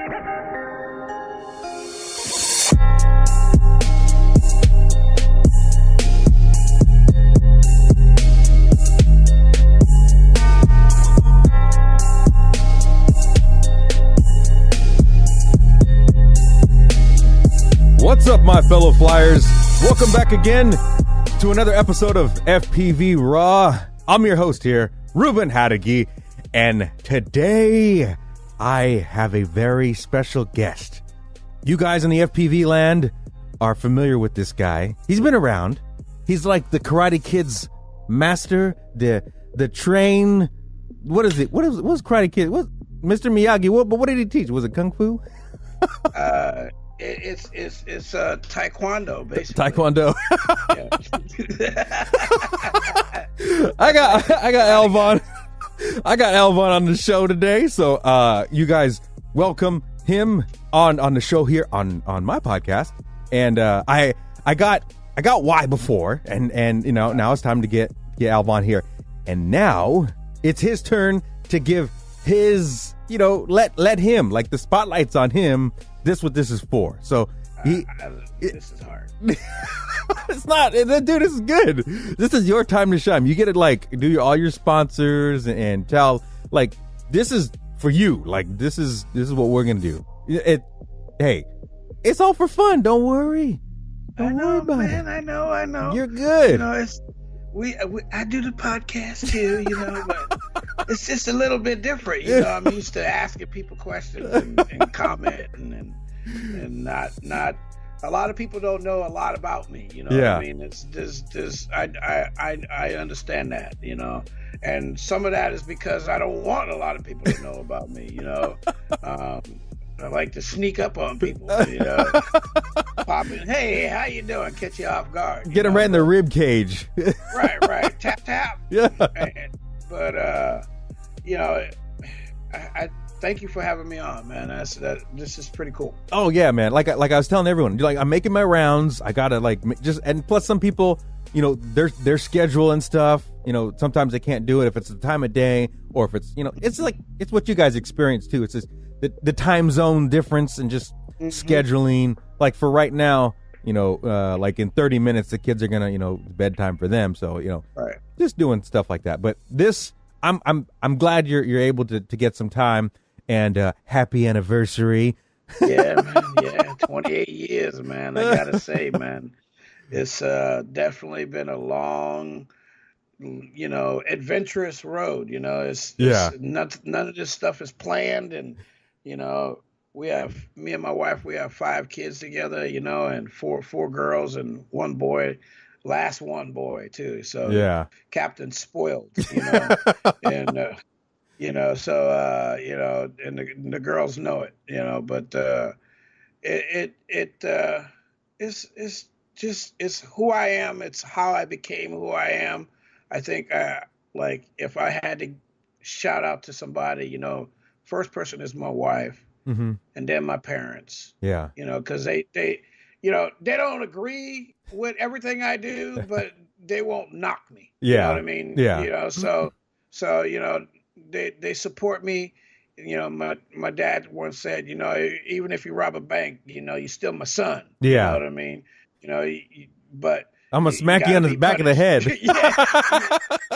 What's up, my fellow flyers? Welcome back again to another episode of FPV RAW. I'm your host here, Ruben Hadagi, and today I have a very special guest. You guys in the FPV land are familiar with this guy. He's been around. He's like the Karate Kid's master, the train. What is it? What's Karate Kid? What Mr. Miyagi? What did he teach? Was it Kung Fu? It's taekwondo, basically. Taekwondo. I got Elvan. I got Elvan on the show today, so you guys welcome him on the show here on my podcast. And I got Y before, and you know, now it's time to get Elvan here, and now it's his turn to give his, you know, let him, like, the spotlight's on him. This what this is for. So this is hard. It's not, dude. This is good. This is your time to shine. You get to, like, do all your sponsors and tell, like, this is for you. Like, this is what we're gonna do. Hey, it's all for fun. Don't worry. Don't worry about it. I know. You're good. You know, it's I do the podcast too. You know, but it's just a little bit different. You know, I'm used to asking people questions and commenting and not. A lot of people don't know a lot about me. You know, what I mean, it's just I understand that. You know, and some of that is because I don't want a lot of people to know about me. You know, I like to sneak up on people. You know, pop in, hey, how you doing? Catch you off guard. Get them right in the rib cage. Right. Tap. Yeah. But you know, I thank you for having me on, man. This is pretty cool. Oh yeah, man. Like I was telling everyone, like, I'm making my rounds. I gotta, like, and plus some people, you know, their schedule and stuff. You know, sometimes they can't do it if it's the time of day, or if it's, you know, it's like, it's what you guys experience too. It's just the time zone difference and just scheduling. Like, for right now, you know, like in 30 minutes, the kids are gonna, you know, bedtime for them. So, you know, just doing stuff like that. But this, I'm glad you're able to get some time, and happy anniversary. Yeah, man. Yeah, 28 years, man. I gotta say, man, it's definitely been a long, you know, adventurous road. You know, it's none of this stuff is planned, and you know, me and my wife, we have 5 kids together, you know, and four girls and 1 boy, last 1 boy too. So Captain spoiled, you know, and you know, so you know, and the girls know it, you know, but it's who I am. It's how I became who I am. I think like, if I had to shout out to somebody, you know, first person is my wife. And then my parents. Yeah. You know, because they you know, they don't agree with everything I do, but they won't knock me. You know what I mean? Yeah. You know, so you know, they support me. You know, my dad once said, you know, even if you rob a bank, you know, you're still my son. Yeah. You know what I mean? You know, but I'm gonna smack you on the back of the head.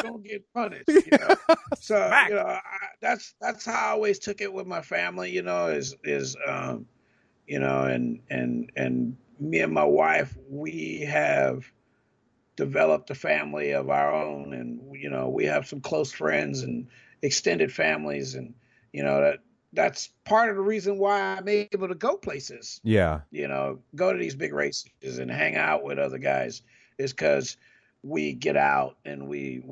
Don't get punished. You know? So you know, that's how I always took it with my family. You know, is you know, and me and my wife, we have developed a family of our own, and you know, we have some close friends and extended families, and you know, that's part of the reason why I'm able to go places. Yeah. You know, go to these big races and hang out with other guys, is because we get out and we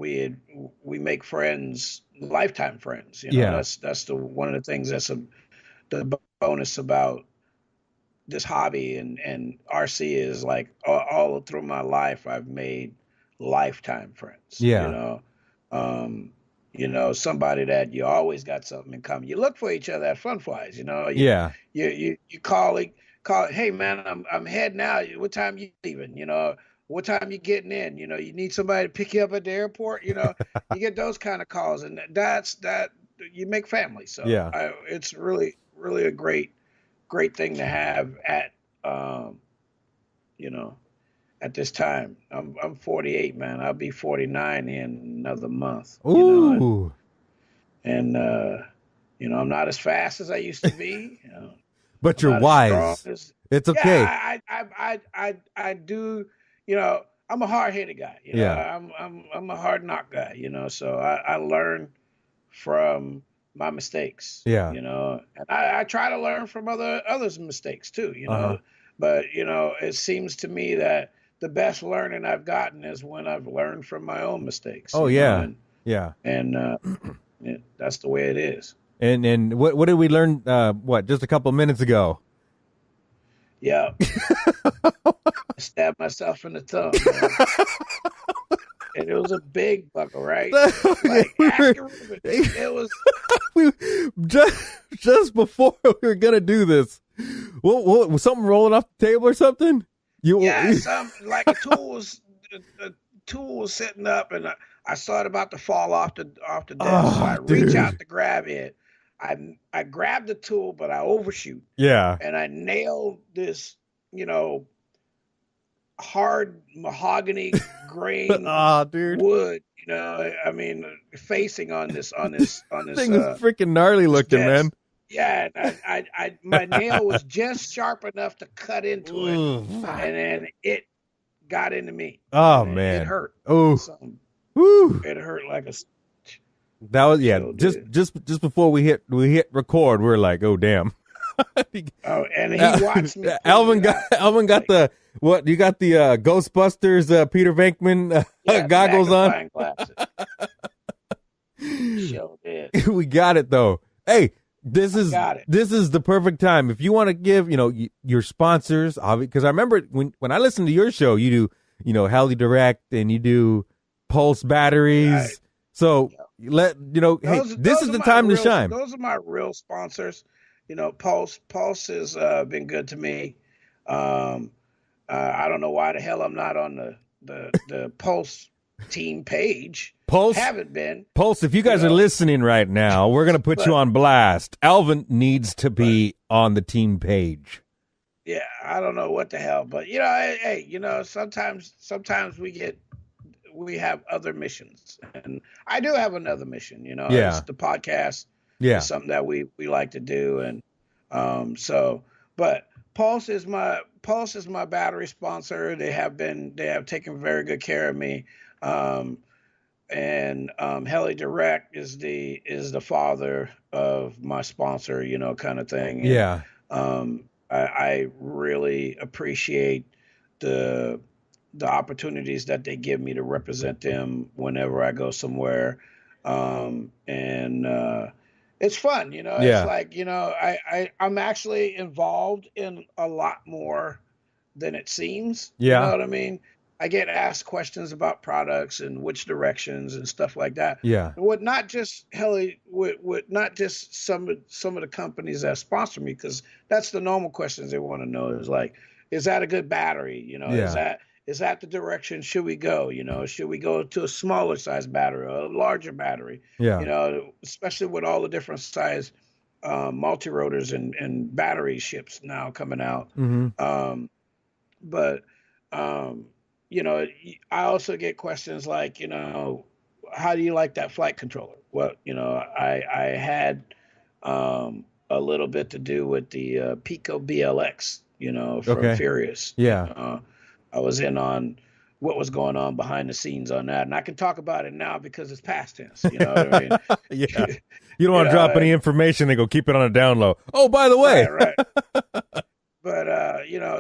make friends, lifetime friends. You know, that's one of the things that's the bonus about this hobby and RC is, like, all through my life, I've made lifetime friends. Yeah. You know, somebody that you always got something in common. You look for each other at Fun Flies, you know. You call, hey man, I'm heading out. What time you leaving? You know, what time you getting in? You know, you need somebody to pick you up at the airport. You know, you get those kind of calls, and that you make family. So it's really a great great thing to have at, you know, at this time. I'm 48, man. I'll be 49 in another month. Ooh. You know, and I'm not as fast as I used to be. But I'm you're not as strong wise. as, It's okay. yeah, I do. I'm a hard-headed guy. Yeah. I'm a hard knock guy. So I learn from my mistakes. Yeah. And I try to learn from others' mistakes too. Uh-huh. But it seems to me that the best learning I've gotten is when I've learned from my own mistakes. Oh, yeah. Yeah. And that's the way it is. And what did we learn? Just a couple of minutes ago? Yeah. I stabbed myself in the thumb. Man. And it was a big buckle, right? Like, it was just before we were gonna do this. What was something rolling off the table or something? Like a tool was sitting up, and I saw it about to fall off the desk. Oh, so I reach out to grab it. I grabbed the tool, but I overshoot. Yeah. And I nailed this, hard mahogany grain wood. I mean, facing on this thing is freaking gnarly looking, man. Yeah, and my nail was just sharp enough to cut into it, and then it got into me. Oh, man, it hurt. Oh, woo! It hurt like a. That was just before we hit record. We were like, oh damn. And he watched me. Alvin got the what? You got the Ghostbusters Peter Venkman goggles on. Sure did. We got it though. Hey, this is the perfect time if you want to give your sponsors, because I remember when I listened to your show, you do Heli Direct and you do Pulse batteries. Right. So this is the time to shine. Those are my real sponsors. Pulse has been good to me. I don't know why the hell I'm not on the Pulse team page. Pulse haven't been. Pulse, if you guys are listening right now, we're gonna put you on blast. Alvin needs to be on the team page. Yeah, I don't know what the hell, but hey, sometimes we have other missions, and I do have another mission. It's the podcast. Yeah, it's something that we like to do, and but Pulse is my battery sponsor. They have taken very good care of me, and Heli Direct is the father of my sponsor, kind of thing. And, yeah, I really appreciate the opportunities that they give me to represent them whenever I go somewhere. It's fun, it's like, I'm actually involved in a lot more than it seems. Yeah. You know what I mean? I get asked questions about products and which directions and stuff like that. Yeah. With not just not just some of the companies that sponsor me, because that's the normal questions they want to know is like, is that a good battery? Is that the direction should we go? Should we go to a smaller size battery or a larger battery? Yeah. Especially with all the different size multi-rotors and battery ships now coming out. Mm-hmm. I also get questions like, how do you like that flight controller? Well, I had a little bit to do with the Pico BLX, from Furious. Yeah. I was in on what was going on behind the scenes on that, and I can talk about it now because it's past tense. You know what I mean? Yeah. You don't want to drop any information. They go keep it on a down low. Oh, by the way. Right. But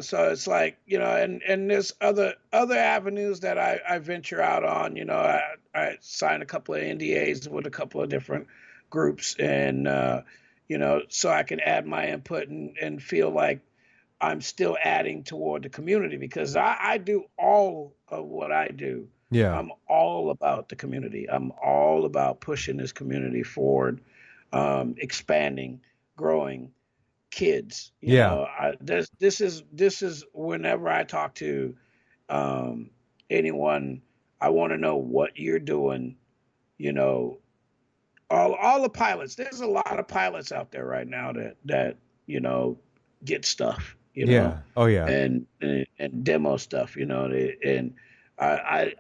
so it's like, and there's other avenues that I venture out on. I signed a couple of NDAs with a couple of different groups, and so I can add my input and feel like I'm still adding toward the community, because I do all of what I do. Yeah. I'm all about the community. I'm all about pushing this community forward, expanding, growing kids. This is whenever I talk to anyone, I want to know what you're doing. All the pilots. There's a lot of pilots out there right now that get stuff, Yeah. Oh yeah. and demo stuff, and I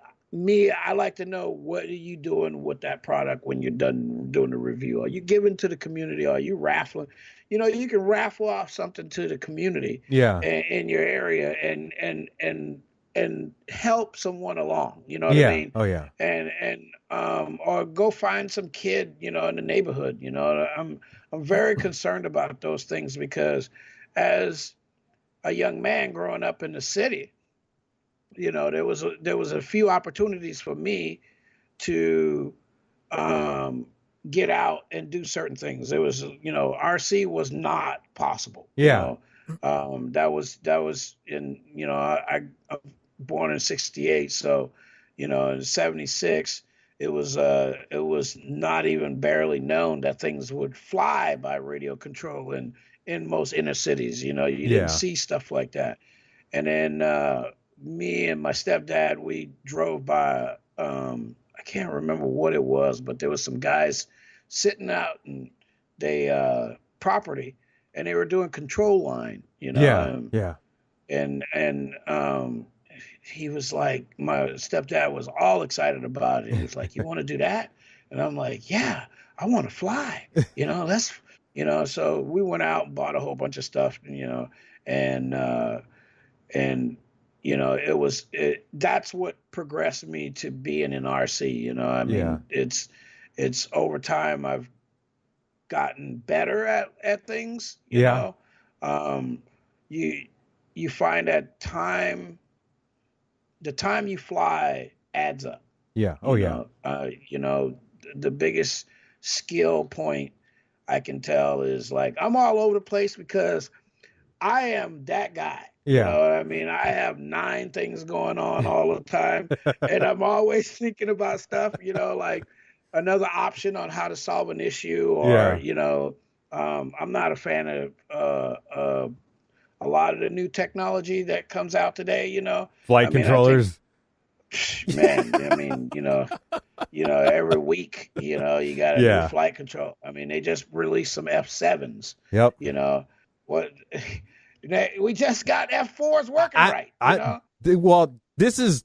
like to know, what are you doing with that product when you're done doing the review? Are you giving to the community? Are you raffling? You can raffle off something to the community Yeah. in your area and help someone along. You know what I Yeah. mean? Oh yeah. Or go find some kid, in the neighborhood. I'm very concerned about those things, because as a young man growing up in the city, there was a few opportunities for me to get out and do certain things. There was, RC was not possible. Yeah. That was in, I'm born in '68, so in '76 it was not even barely known that things would fly by radio control in most inner cities. You didn't see stuff like that. And then me and my stepdad, we drove by, I can't remember what it was, but there was some guys sitting out in they property, and they were doing control line, Yeah. and he was like, my stepdad was all excited about it. He was like, "You want to do that?" And I'm like, "Yeah, I want to fly. Let's, So we went out and bought a whole bunch of stuff, and that's what progressed me to being an RC. I mean, it's over time I've gotten better at things. You find that the time you fly adds up. Yeah. Oh yeah. The biggest skill point I can tell is, like, I'm all over the place because I am that guy. Yeah. You know what I mean? I have 9 things going on all the time, and I'm always thinking about stuff, like another option on how to solve an issue, or, I'm not a fan of a lot of the new technology that comes out today, Flight controllers. Man, I mean, every week, you got a new flight control. I mean, they just released some F7s. Yep. What we just got F4s working right. Well, this is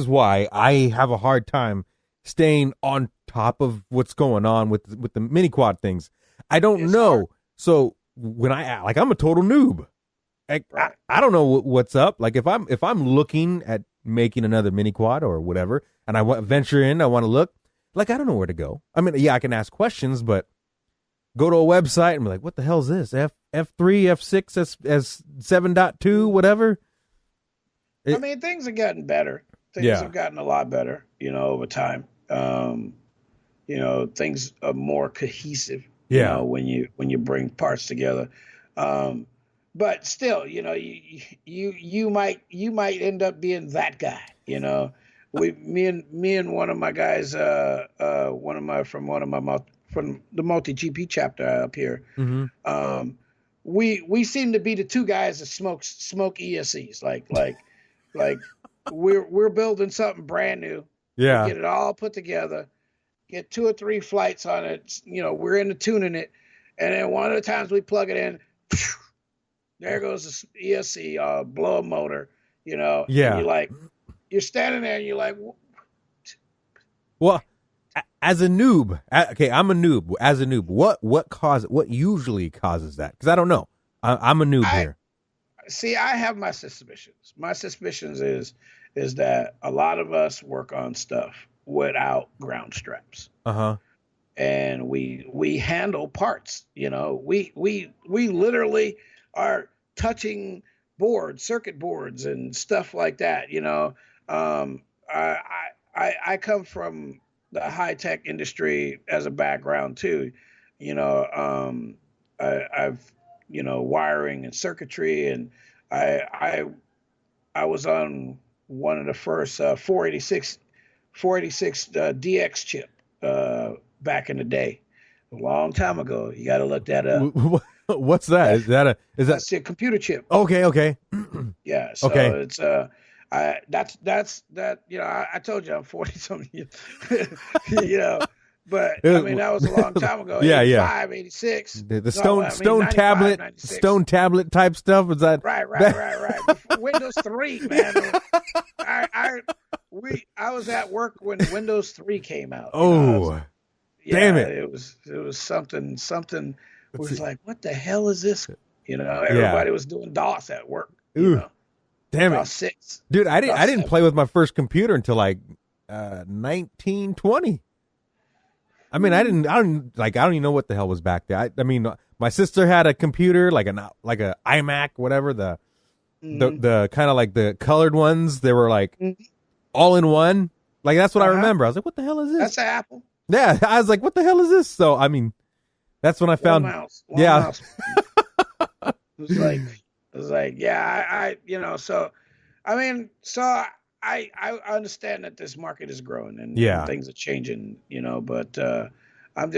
why I have a hard time staying on top of what's going on with the mini quad things. I don't know. Hard. So when I'm a total noob. I don't know what's up. Like if I'm looking at making another mini quad or whatever, and I want to venture in, I want to look, like, I don't know where to go. I mean, yeah, I can ask questions, but go to a website and be like, what the hell is this? F3, F6, S 7.2, whatever. I mean, things have gotten better. Things have gotten a lot better, over time. Things are more cohesive, when you bring parts together. But still, you might end up being that guy. Me and one of my guys, from the multi GP chapter up here. Mm-hmm. We seem to be the 2 guys that smoke ESCs. Like we're building something brand new. Yeah. We get it all put together, get 2 or 3 flights on it. We're into tuning it, and then one of the times we plug it in, there goes the ESC, blow a motor. Yeah. And you're standing there and you're like, well, as a noob, okay, I'm a noob. As a noob, what usually causes that? Because I don't know. I'm a noob here. See, I have my suspicions. My suspicions is that a lot of us work on stuff without ground straps. Uh-huh. And we handle parts. We literally are touching boards, circuit boards, and stuff like that. I come from the high tech industry as a background too. I've wiring and circuitry, and I was on one of the first 486 DX chip back in the day, a long time ago. You got to look that up. What's that? Is that that's a computer chip? Okay. Yeah. So it's I told you I'm 40 something. But I mean, that was a long time ago. Yeah, 85, 86. The stone tablet, 96. stone tablet type stuff. Was that right? Before Windows 3, man. I was at work when Windows 3 came out. Oh, damn it! It was something. It was like, what the hell is this? Everybody was doing DOS at work. Damn it! DOS 6. Dude, I DOS didn't 7. play with my first computer until like 1920. I mean, I don't even know what the hell was back there. I mean, my sister had a computer, like a iMac, whatever, the kind of like the colored ones. They were like all in one. Like, that's what I remember. I was like, what the hell is this? That's an Apple. Yeah, I was like, what the hell is this? So, I mean, that's when I found. Mouse. Mouse. It was like, yeah, so, I mean, so I understand that this market is growing and things are changing, but I'm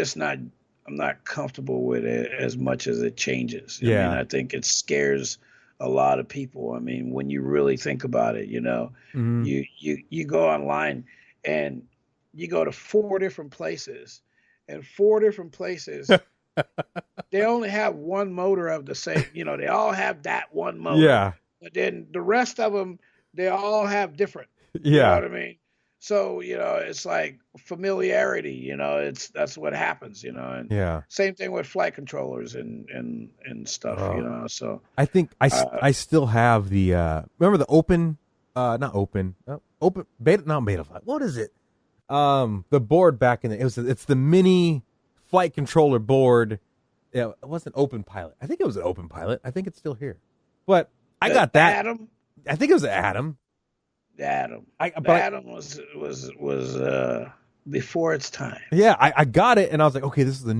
not comfortable with it as much as it changes. I mean, I think it scares a lot of people. I mean, when you really think about it, you go online and you go to 4 different places, and 4 different places they only have one motor of the same, they all have that one motor. Yeah. But then the rest of them, they all have different. Yeah. You know what I mean? So, it's like familiarity, that's what happens, and same thing with flight controllers and stuff, so. I think I still have the, remember the open beta flight. What is it? The board back in it's the mini flight controller board. Yeah, it wasn't Open Pilot. I think it was an Open Pilot. I think it's still here. But I got that. Atom? I think it was an Atom. Atom. Atom was before its time. Yeah, I got it and I was like, okay, this is the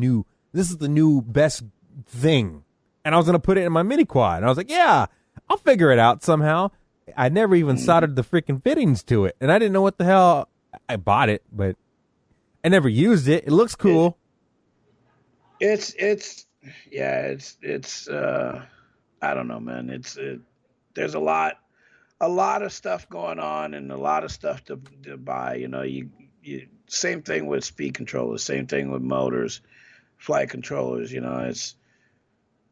new best thing. And I was gonna put it in my mini quad. And I was like, yeah, I'll figure it out somehow. I never even soldered the freaking fittings to it. And I didn't know what the hell. I bought it, but I never used it. It looks cool. It's I don't know, man. There's a lot of stuff going on and a lot of stuff to buy. You same thing with speed controllers, same thing with motors, flight controllers. It's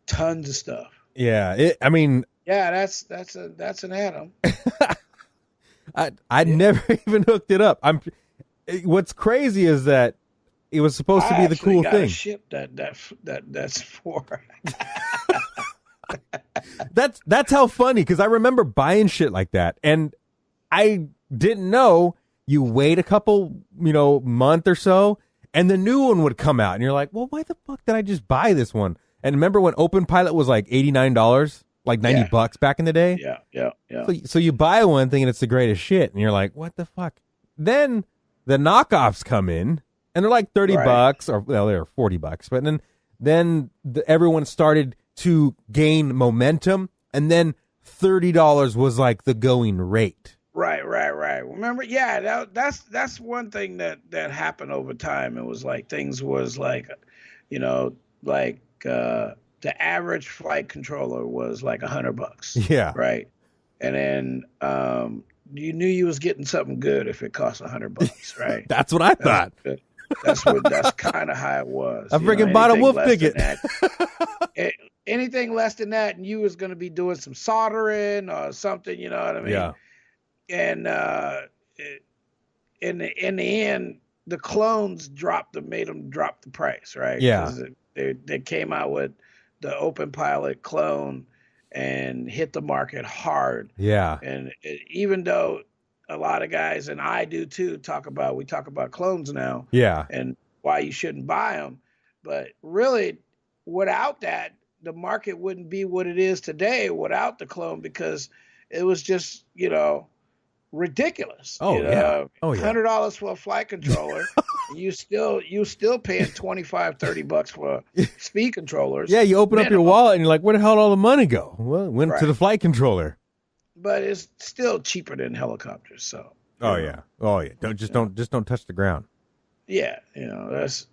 tons of stuff. Yeah, that's an Atom. I never even hooked it up. What's crazy is that it was supposed to be the cool thing. Ship that's for. That's how funny, because I remember buying shit like that, and I didn't know you wait a couple, month or so, and the new one would come out, and you're like, well, why the fuck did I just buy this one? And remember when Open Pilot was like $89, like $90 back in the day? Yeah. So you buy one thinking it's the greatest shit, and you're like, what the fuck? Then the knockoffs come in, and they're like $30, or they're $40, but then everyone started to gain momentum, and then $30 was like the going rate. Right. Remember, that's one thing that happened over time. It was like things was like, the average flight controller was like $100. Yeah. Right. And then you knew you was getting something good if it cost $100. Right. That's what I thought. That's kind of how it was. I freaking bought a wolf ticket. Anything less than that, and you was going to be doing some soldering or something. You know what I mean? Yeah. And in the end, the clones made them drop the price, right? Yeah. They came out with the Open Pilot clone and hit the market hard. Yeah. And even though a lot of guys, and I do too, we talk about clones now. Yeah. And why you shouldn't buy them. But really, without that, the market wouldn't be what it is today without the clone, because it was just, ridiculous. Yeah. $100 for a flight controller. you still paying $25-$30 for speed controllers. Yeah, you open up your wallet and you're like, where the hell did all the money go? Well, it went to the flight controller. But it's still cheaper than helicopters. So. Yeah. Don't touch the ground. Yeah, that's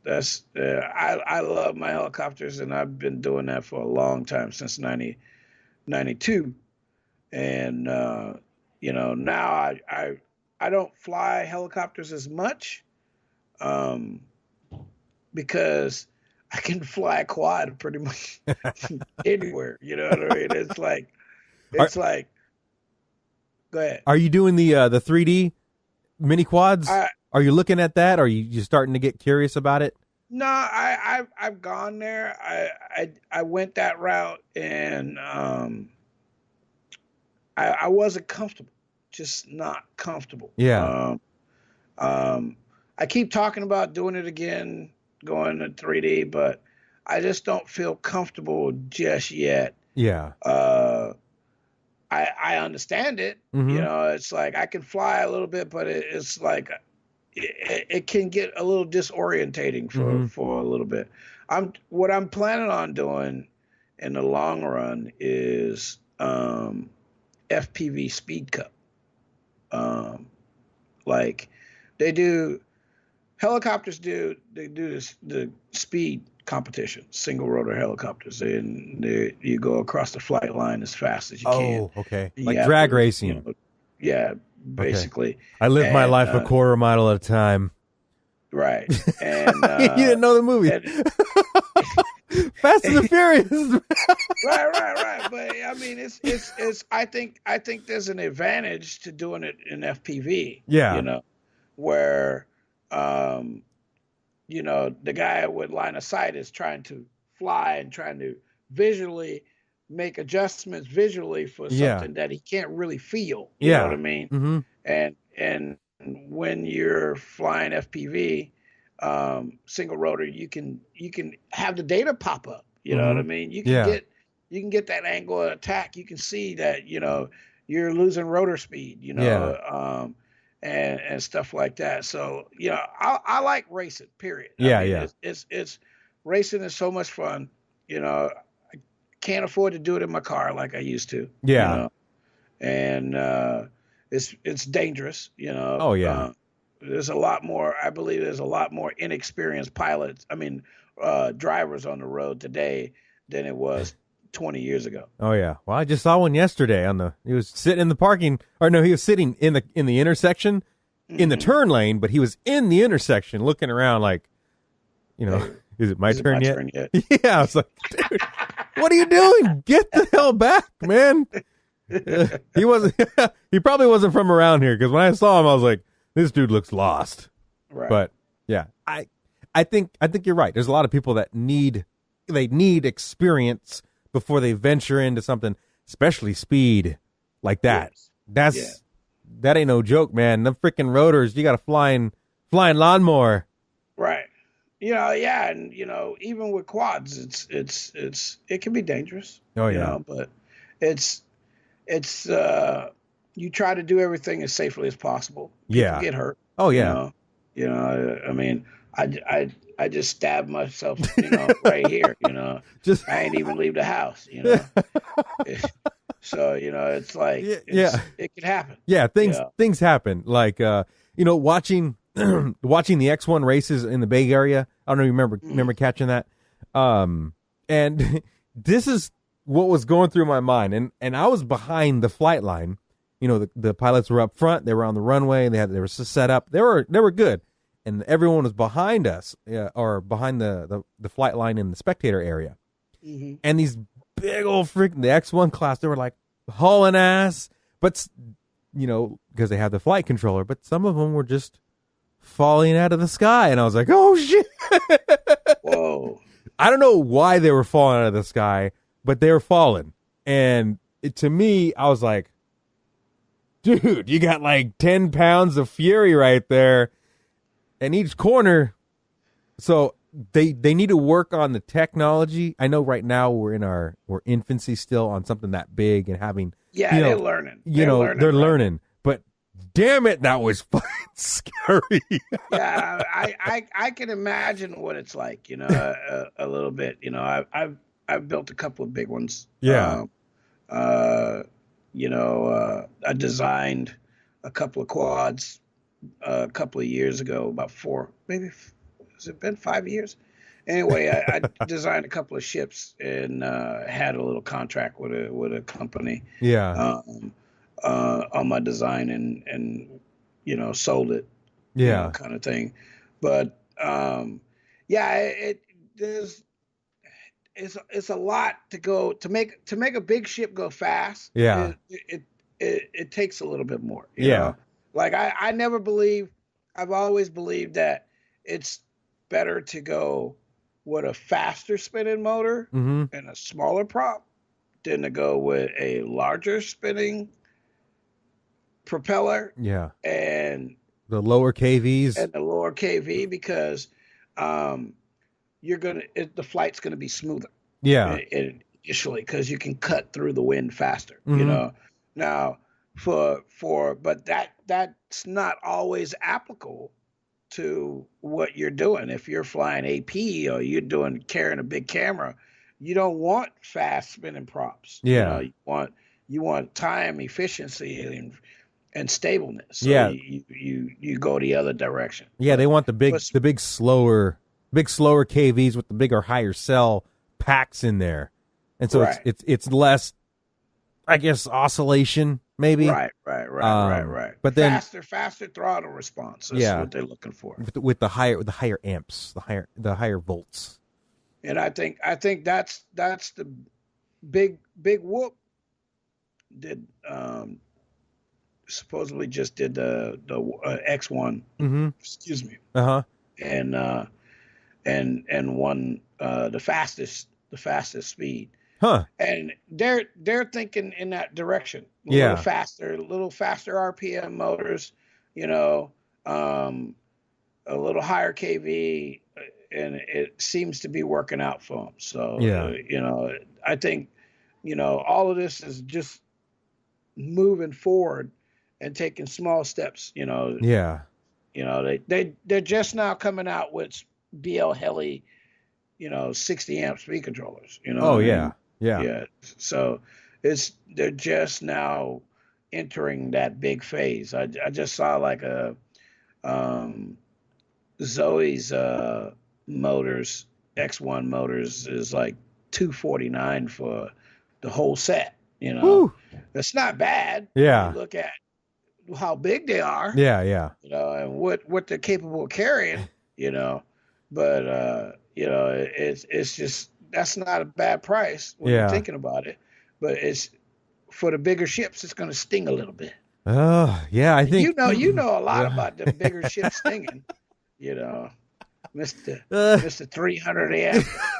I love my helicopters, and I've been doing that for a long time, since 92. And now I don't fly helicopters as much, because I can fly a quad pretty much anywhere. You know what I mean? It's like, go ahead. Are you doing the 3D mini quads? Are you looking at that? Are you starting to get curious about it? No, I've gone there. I went that route, and I wasn't comfortable, just not comfortable. Yeah. I keep talking about doing it again, going to 3D, but I just don't feel comfortable just yet. Yeah. I understand it. Mm-hmm. You know, it's like I can fly a little bit, but it's like it can get a little disorientating for a little bit. What I'm planning on doing in the long run is FPV Speed Cup. Like helicopters do the speed competition, single rotor helicopters, and you go across the flight line as fast as you can. Oh, okay. Like drag racing. You know, yeah, basically. Okay. I live my life a quarter mile at a time. Right. And you didn't know the movie. Fast and the Furious. right. But I mean, it's. I think there's an advantage to doing it in FPV. Yeah. You know, where, you know, the guy with line of sight is trying to fly and trying to visually make adjustments visually for something that he can't really feel. You know what I mean? Mm-hmm. And when you're flying FPV, single rotor, you can have the data pop up. You know what I mean? You can get that angle of attack. You can see that, you know, you're losing rotor speed, you know, and stuff like that. So, you know, I like racing, period. I mean, it's racing is so much fun. You know, I can't afford to do it in my car like I used to. Yeah. You know? And it's dangerous, you know. Oh yeah. There's a lot more, I believe there's a lot more inexperienced pilots, drivers on the road today than it was 20 years ago. Oh yeah. Well, I just saw one yesterday he was sitting in the he was sitting in the intersection in the turn lane, but he was in the intersection looking around like, you know, is it my turn yet? Yeah. I was like, dude, what are you doing? Get the hell back, man. He probably wasn't from around here, because when I saw him, I was like, this dude looks lost. Right. But yeah, I think you're right. There's a lot of people that need experience before they venture into something, especially speed like that. Yes. That ain't no joke, man. The freaking rotors, you got a flying lawnmower. Right. You know, yeah, and you know, even with quads, it can be dangerous. Oh yeah. You know, but it's you try to do everything as safely as possible. People get hurt. Oh yeah. You know, I mean, I just stabbed myself, you know, right here, you know. I ain't even leave the house, you know. So, you know, it's like it could happen. Yeah, things happen. Like you know, watching the X1 races in the Bay Area. I don't know if you remember catching that. And this is what was going through my mind, and I was behind the flight line. You know, the pilots were up front, they were on the runway, they were set up. They were good. And everyone was behind us, or behind the flight line in the spectator area. Mm-hmm. And these big old the X1 class, they were like hauling ass, but you know, because they have the flight controller, but some of them were just falling out of the sky. And I was like, oh shit. Whoa. I don't know why they were falling out of the sky, but they were falling. And to me, I was like, dude, you got like 10 pounds of fury right there in each corner. So they need to work on the technology. I know right now we're infancy still on something that big and having, they're learning. They're learning. But damn it, that was fucking scary. Yeah, I can imagine what it's like, you know, a little bit. You know, I've built a couple of big ones. Yeah. You know, I designed a couple of quads a couple of years ago, about 4, maybe, has it been 5 years? Anyway, I designed a couple of ships and had a little contract with a company. Yeah. On my design and you know, sold it. Yeah. You know, kind of thing. But yeah, there's it's a lot to go to make a big ship go fast. Yeah. It takes a little bit more. You Yeah. know, like I've always believed that it's better to go with a faster spinning motor Mm-hmm. and a smaller prop than to go with a larger spinning propeller. Yeah. And the lower KVs. And the lower KV, because the flight's gonna be smoother. Yeah. Initially, because you can cut through the wind faster. Mm-hmm. You know, now but that's not always applicable to what you're doing. If you're flying AP or you're carrying a big camera, you don't want fast spinning props. Yeah. You know, you want time, efficiency, and stableness. So yeah. You go the other direction. Yeah, they want the big slower KVs with the bigger higher cell packs in there. And so right. it's less, I guess, oscillation maybe. Right. But then faster throttle response. That's what they're looking for. With the higher amps, the higher volts. And I think that's the big whoop did supposedly just did the X1. Mm-hmm. Excuse me. Uh-huh. And won the fastest speed. Huh. And they're thinking in that direction. A little faster RPM motors, you know, a little higher KV, and it seems to be working out for them. So, you know, I think, you know, all of this is just moving forward and taking small steps, you know. Yeah. You know, they're just now coming out with BL Heli, you know, 60 amp speed controllers, you know. Oh, yeah. Yeah. So they're just now entering that big phase. I just saw like a Zoe's motors, X1 motors is like $249 for the whole set, you know. Woo. That's not bad. Yeah. You look at how big they are. Yeah. You know, and what they're capable of carrying, you know. But you know, it's just, that's not a bad price when you're thinking about it. But it's for the bigger ships, it's going to sting a little bit. Yeah, I think you know a lot about the bigger ships stinging. You know, Mr.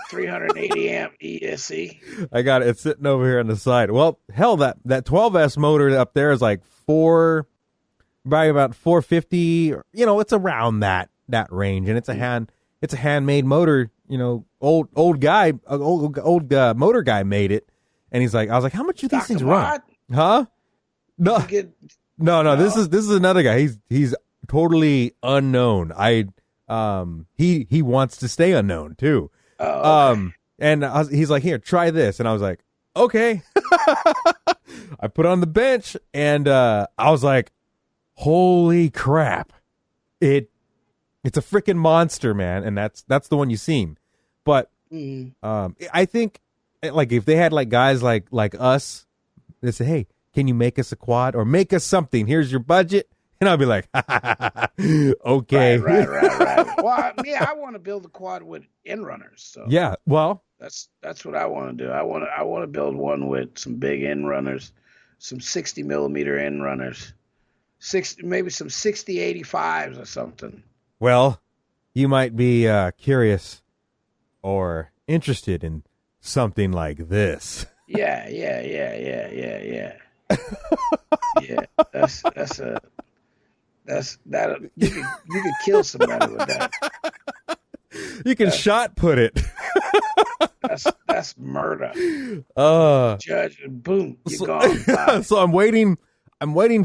380 amp ESC. I got it. It's sitting over here on the side. Well, hell, that 12S motor up there is like probably about 450. You know, it's around that range, and it's a handmade motor. You know, old motor guy made it, and I was like, how much do these things run? Huh? No. This is another guy. He's totally unknown. He wants to stay unknown too. Oh, okay. And he's like, here, try this, and I was like, okay. I put it on the bench, and I was like, holy crap! It's a freaking monster, man, and that's the one you've seen. But I think, like, if they had like guys like us, they say, hey, can you make us a quad or make us something? Here's your budget. And I'll be like, okay. Right. Well, I want to build a quad with end runners. So yeah, well, that's what I want to do. I want to build one with some big end runners, some 60 millimeter end runners, maybe some 60-85s or something. Well, you might be curious or interested in something like this. Yeah. Yeah, you could kill somebody with that. You can shot put it. That's murder. Judge, and boom, you're gone. So I'm waiting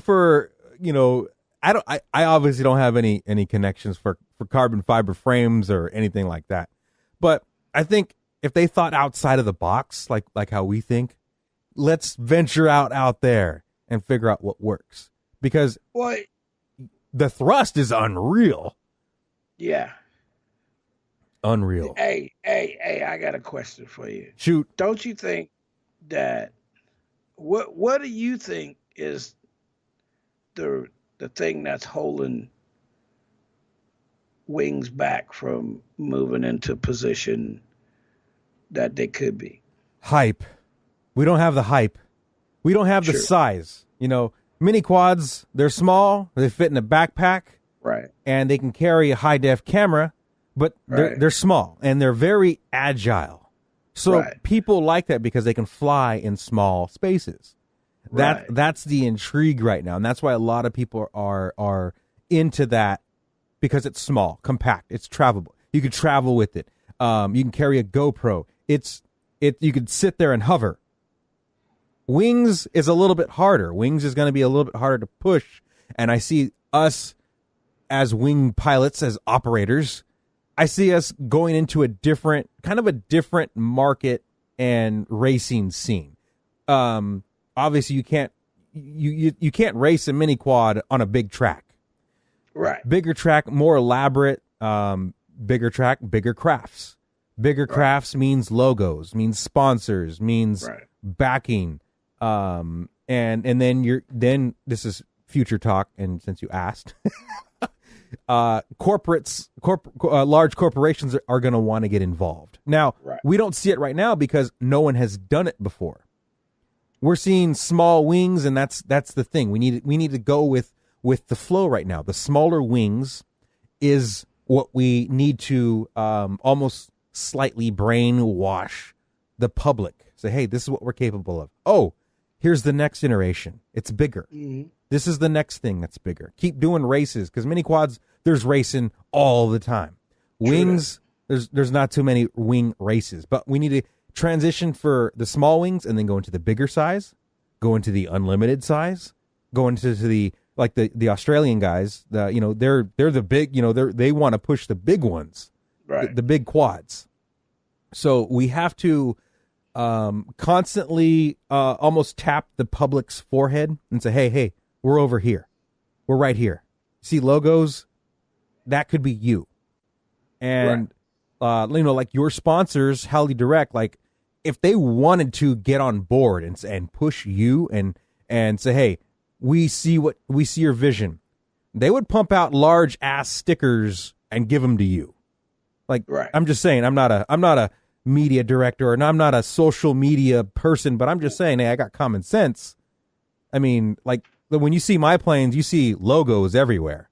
for, you know, I obviously don't have any connections for carbon fiber frames or anything like that. But I think if they thought outside of the box, like how we think, let's venture out there and figure out what works. Because the thrust is unreal. Yeah. Unreal. Hey, I got a question for you. Shoot. Don't you think that what do you think is the thing that's holding wings back from moving into position that they could be? Hype. We don't have the hype. We don't have the size. You know, mini quads, they're small, they fit in a backpack, right? And they can carry a high def camera, but they're small and they're very agile. So people like that because they can fly in small spaces. That's the intrigue right now, and that's why a lot of people are into that, because it's small, compact, it's travelable. You can travel with it. You can carry a GoPro. You could sit there and hover. Wings is a little bit harder. Wings is going to be a little bit harder to push, and I see us as wing pilots, as operators, I see us going into a different market and racing scene. Obviously, you can't race a mini quad on a big track. Right. Bigger track, more elaborate. Bigger track, bigger crafts. Bigger crafts means logos, means sponsors, means backing. And then this is future talk. And since you asked, large corporations are going to want to get involved. Now, we don't see it right now because no one has done it before. We're seeing small wings, and that's the thing. We need to go with the flow right now. The smaller wings is what we need to almost slightly brainwash the public. Say, hey, this is what we're capable of. Oh, here's the next iteration. It's bigger. Mm-hmm. This is the next thing that's bigger. Keep doing races, because mini quads, there's racing all the time. Wings, there's not too many wing races, but we need to transition for the small wings and then go into the bigger size, go into the unlimited size, go into the like the Australian guys. They're the big, they want to push the big ones, the big quads. So we have to constantly almost tap the public's forehead and say, hey, we're over here. We're right here. See logos? That could be you. And, like your sponsors, Heli Direct, like if they wanted to get on board and push you and say, hey, we see your vision, they would pump out large ass stickers and give them to you. Like, I'm just saying, I'm not a media director and I'm not a social media person, but I'm just saying, hey, I got common sense. I mean, like when you see my planes, you see logos everywhere.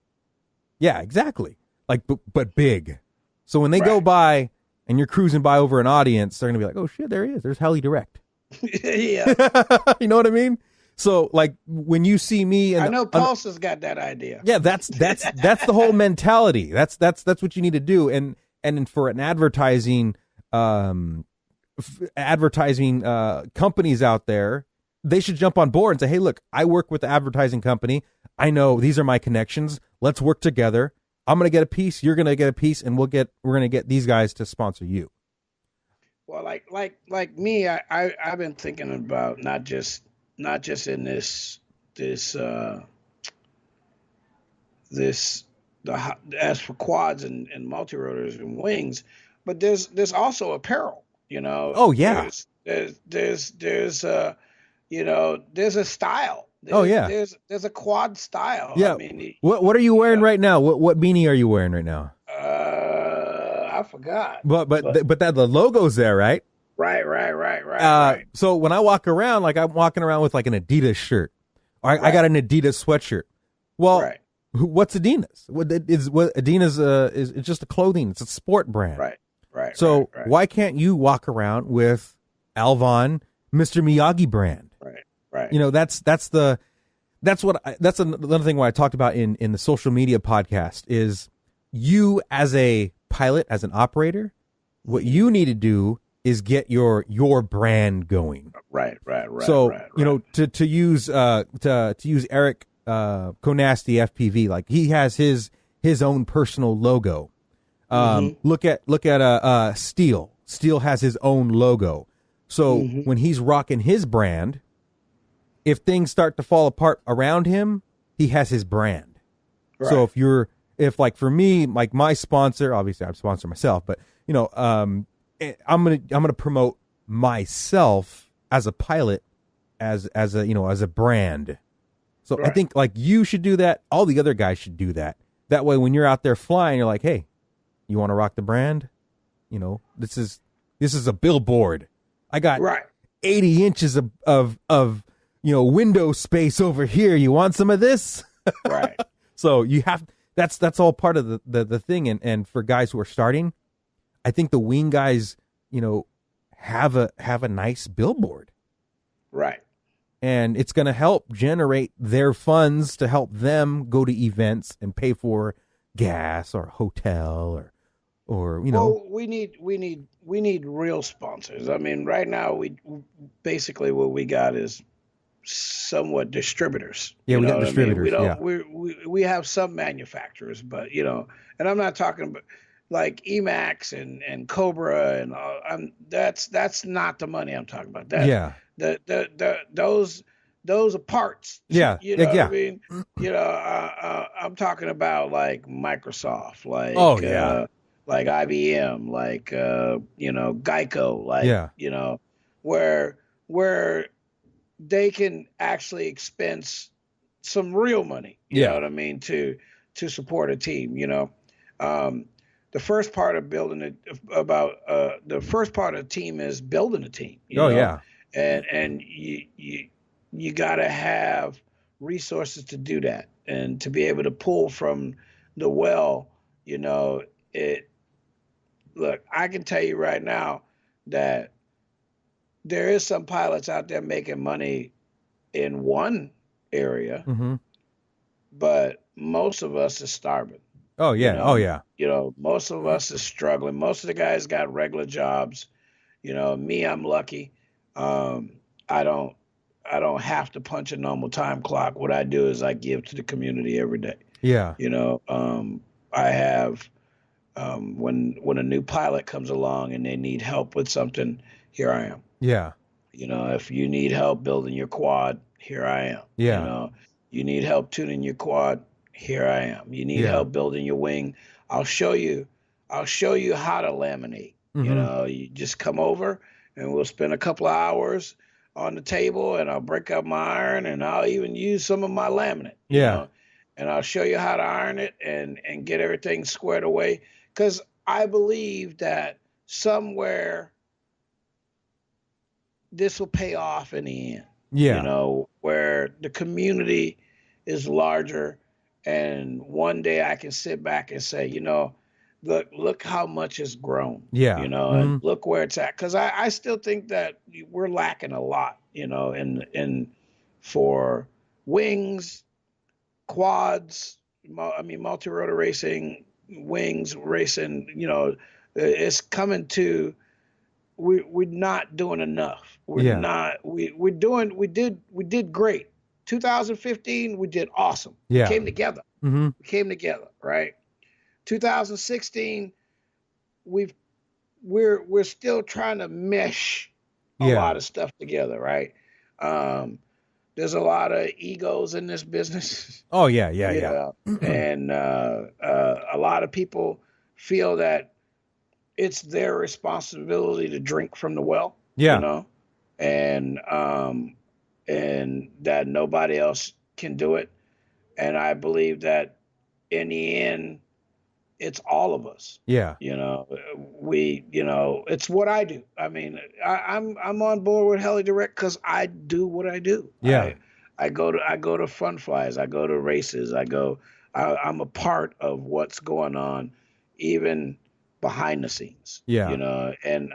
Yeah, exactly. Like, but big. So when they go by and you're cruising by over an audience, they're going to be like, oh shit, there he is. There's Heli Direct. Yeah. You know what I mean? So like when you see me, and I know Pulse has got that idea. Yeah, that's the whole mentality. That's what you need to do. And for an advertising companies out there, they should jump on board and say, hey, look, I work with the advertising company. I know these are my connections. Let's work together. I'm going to get a piece. You're going to get a piece, and we're going to get these guys to sponsor you. Well, like me, I've been thinking about not just in this as for quads and multi-rotors and wings, but there's also apparel, Oh yeah. There's a style. There's a quad style. Yeah. I mean, what are you wearing right now? What beanie are you wearing right now? I forgot. But that the logo's there, right? Right. So when I walk around, like I'm walking around with like an Adidas shirt, I got an Adidas sweatshirt. Well, what's Adidas? What Adidas is just a clothing. It's a sport brand. Right. So why can't you walk around with Elvan, Mr. Miyagi brand? Right. That's another thing why I talked about in the social media podcast is you as a pilot, as an operator, what you need to do is get your brand going. Right. So, to use Eric Konasti FPV, like he has his own personal logo. Look at Steel. Steel has his own logo. So when he's rocking his brand, if things start to fall apart around him, he has his brand. Right. So if like for me, like my sponsor, obviously I'm sponsor myself, but I'm gonna promote myself as a pilot, as a brand. So I think like you should do that. All the other guys should do that. That way, when you're out there flying, you're like, hey, you want to rock the brand? You know, this is a billboard. I got 80 inches of window space over here. You want some of this? Right. So you have that's all part of the thing. And for guys who are starting, I think the wing guys, have a nice billboard. Right. And it's going to help generate their funds to help them go to events and pay for gas or hotel or Well, we need real sponsors. I mean, right now we basically what we got is somewhat distributors. Yeah, we got distributors. I mean? We have some manufacturers, but and I'm not talking about like Emax and Cobra and all. That's not the money I'm talking about. Those are parts. Yeah. What I mean? I'm talking about like Microsoft, like like IBM, like Geico, like where they can actually expense some real money. You know what I mean, to support a team. The first part of building the first part of the team is building a team. And you got to have resources to do that, and to be able to pull from the well. Look, I can tell you right now that there is some pilots out there making money in one area, but most of us are starving. Oh yeah. Most of us are struggling. Most of the guys got regular jobs. Me, I'm lucky. I don't have to punch a normal time clock. What I do is I give to the community every day. Yeah. I have when a new pilot comes along and they need help with something, here I am. Yeah. If you need help building your quad, here I am. Yeah. You need help tuning your quad, here I am. You need help building your wing, I'll show you how to laminate. You just come over and we'll spend a couple of hours on the table, and I'll break up my iron, and I'll even use some of my laminate. And I'll show you how to iron it and get everything squared away. Because I believe that somewhere this will pay off in the end. Yeah. Where the community is larger, and one day I can sit back and say, look how much has grown. Yeah. And look where it's at. Because I still think that we're lacking a lot, in for wings, quads, multi-rotor racing, wings racing, it's coming to, we're not doing enough. We're not, we did great. 2015, we did awesome. Yeah. We came together. We came together, right? 2016, we're still trying to mesh a lot of stuff together, right? There's a lot of egos in this business. Oh yeah. And a lot of people feel that it's their responsibility to drink from the well. And that nobody else can do it. And I believe that in the end, it's all of us. Yeah. It's what I do. I mean, I'm on board with Heli Direct because I do what I do. Yeah. I go to fun flies. I go to races. I'm a part of what's going on, even behind the scenes. Yeah. And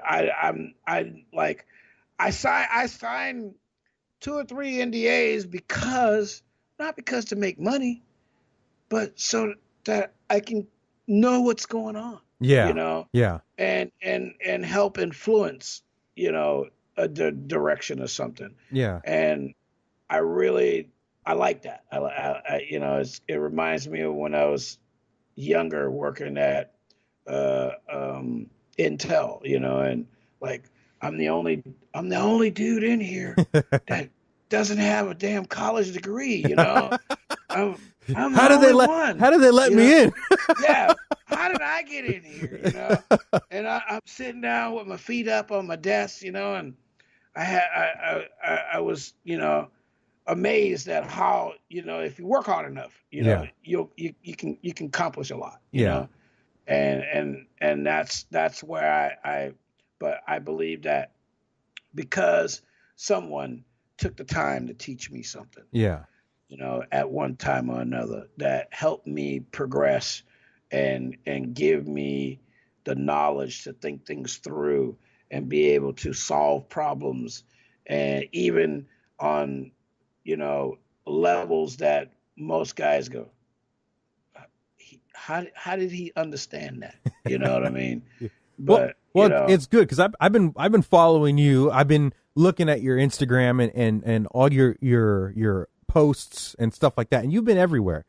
I signed 2 or 3 NDAs not because to make money, but so that I can know what's going on. Yeah. And help influence, a direction or something. Yeah. And I like that. It reminds me of when I was younger working at Intel, and like I'm the only dude in here that doesn't have a damn college degree, I'm how did they let me in? Yeah. How did I get in here? And I'm sitting down with my feet up on my desk, and I was, amazed at how, if you work hard enough, you can accomplish a lot, you know, and that's where but I believe that because someone took the time to teach me something, at one time or another, that helped me progress and give me the knowledge to think things through and be able to solve problems, and even on, levels that most guys go, how did he understand that? You know what I mean? But well, it's good because I've been following you. I've been looking at your Instagram and all your posts and stuff like that, and you've been everywhere,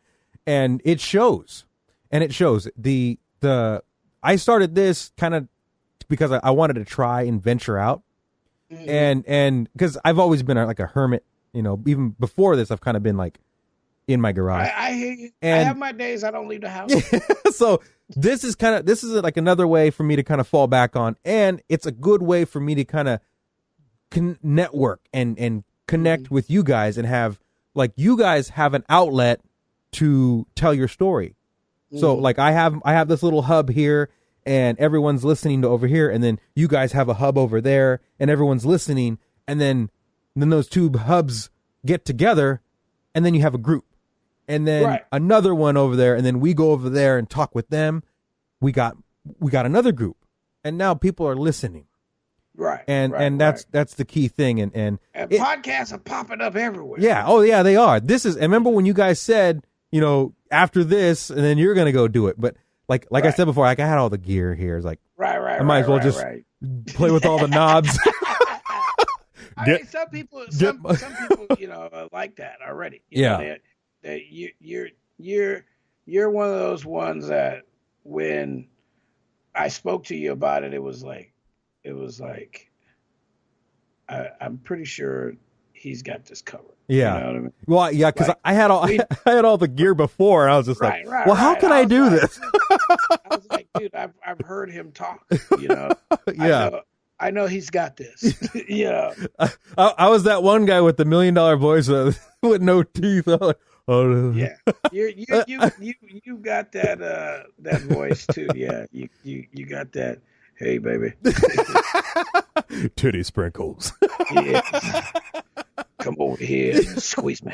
and it shows. And it shows. I started this kind of because I wanted to try and venture out, and because I've always been like a hermit, even before this, I've kind of been like in my garage. I hear you. And I have my days I don't leave the house. So this is like another way for me to kind of fall back on, and it's a good way for me to kind of network and connect with you guys and have, like, you guys have an outlet to tell your story. So like I have this little hub here and everyone's listening to over here, and then you guys have a hub over there and everyone's listening, and then those two hubs get together, and then you have a group, and then another one over there, and then we go over there and talk with them. We got another group, and now people are listening. Right. And that's the key thing. And podcasts are popping up everywhere. Yeah. Oh yeah, they are. I remember when you guys said, after this, and then you're going to go do it. But like I said before, like I had all the gear here. It's like, I might as well just play with all the knobs. I mean, some people, like that already. You're one of those ones that when I spoke to you about it, it was like, I'm pretty sure he's got this covered. Yeah. You know what I mean? Well, yeah, because I had all the gear before, and I was just how can I do this? I was like, dude, I've heard him talk. Yeah. I know he's got this. I was that one guy with the $1 million voice with no teeth. Like, oh. Yeah. You got that voice too. Yeah. You got that. Hey, baby. Titty sprinkles. Yeah. Come over here and squeeze me.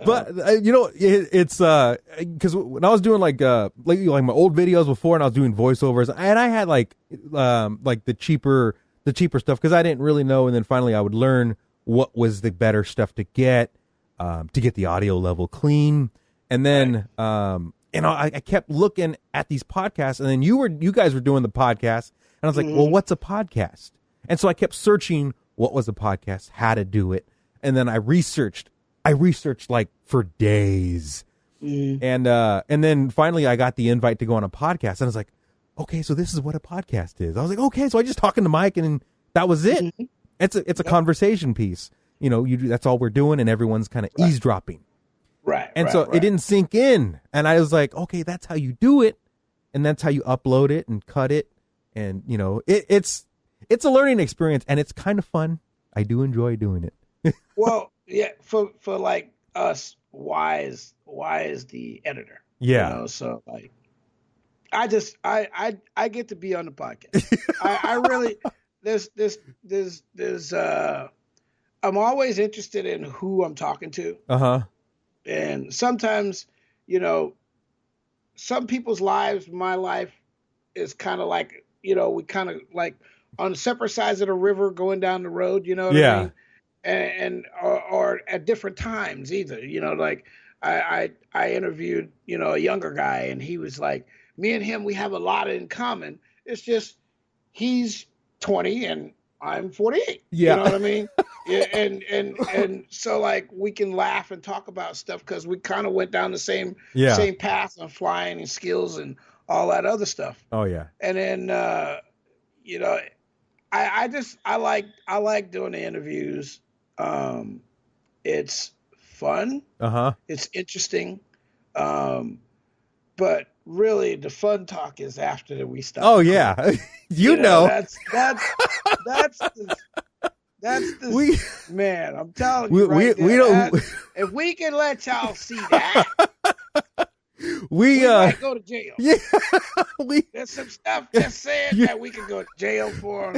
But it's because when I was doing like my old videos before, and I was doing voiceovers, and I had like the cheaper stuff because I didn't really know, and then finally I would learn what was the better stuff to get the audio level clean, and then I kept looking at these podcasts, and then you guys were doing the podcast, and I was like, well, what's a podcast? And so I kept searching what was a podcast, how to do it, and then I researched like for days, and then finally I got the invite to go on a podcast, and I was like, okay, so this is what a podcast is. I was like, okay, so I just talking to Mike, and that was it. It's a conversation piece, that's all we're doing, and everyone's kind of eavesdropping. Right. And so it didn't sink in. And I was like, okay, that's how you do it. And that's how you upload it and cut it. And, it's a learning experience, and it's kind of fun. I do enjoy doing it. Well, yeah, for like us, why is the editor? Yeah. So like, I get to be on the podcast. I really, I'm always interested in who I'm talking to. Uh-huh. And sometimes, some people's lives, my life is kind of like, we kind of like on separate sides of the river going down the road, I mean? And or at different times either, like I interviewed, a younger guy, and he was like, me and him, we have a lot in common. It's just, he's 20 and I'm 48. Yeah. You know what I mean? Yeah, and so like we can laugh and talk about stuff because we kind of went down the same path on flying and skills and all that other stuff. Oh yeah. And then I like doing the interviews. It's fun. It's interesting. But really the fun talk is after we stop. Oh yeah. you know. That's the We man. I'm telling you, we there, don't if we can let y'all see that, we might go to jail. yeah we There's some stuff that's said that we can go to jail for.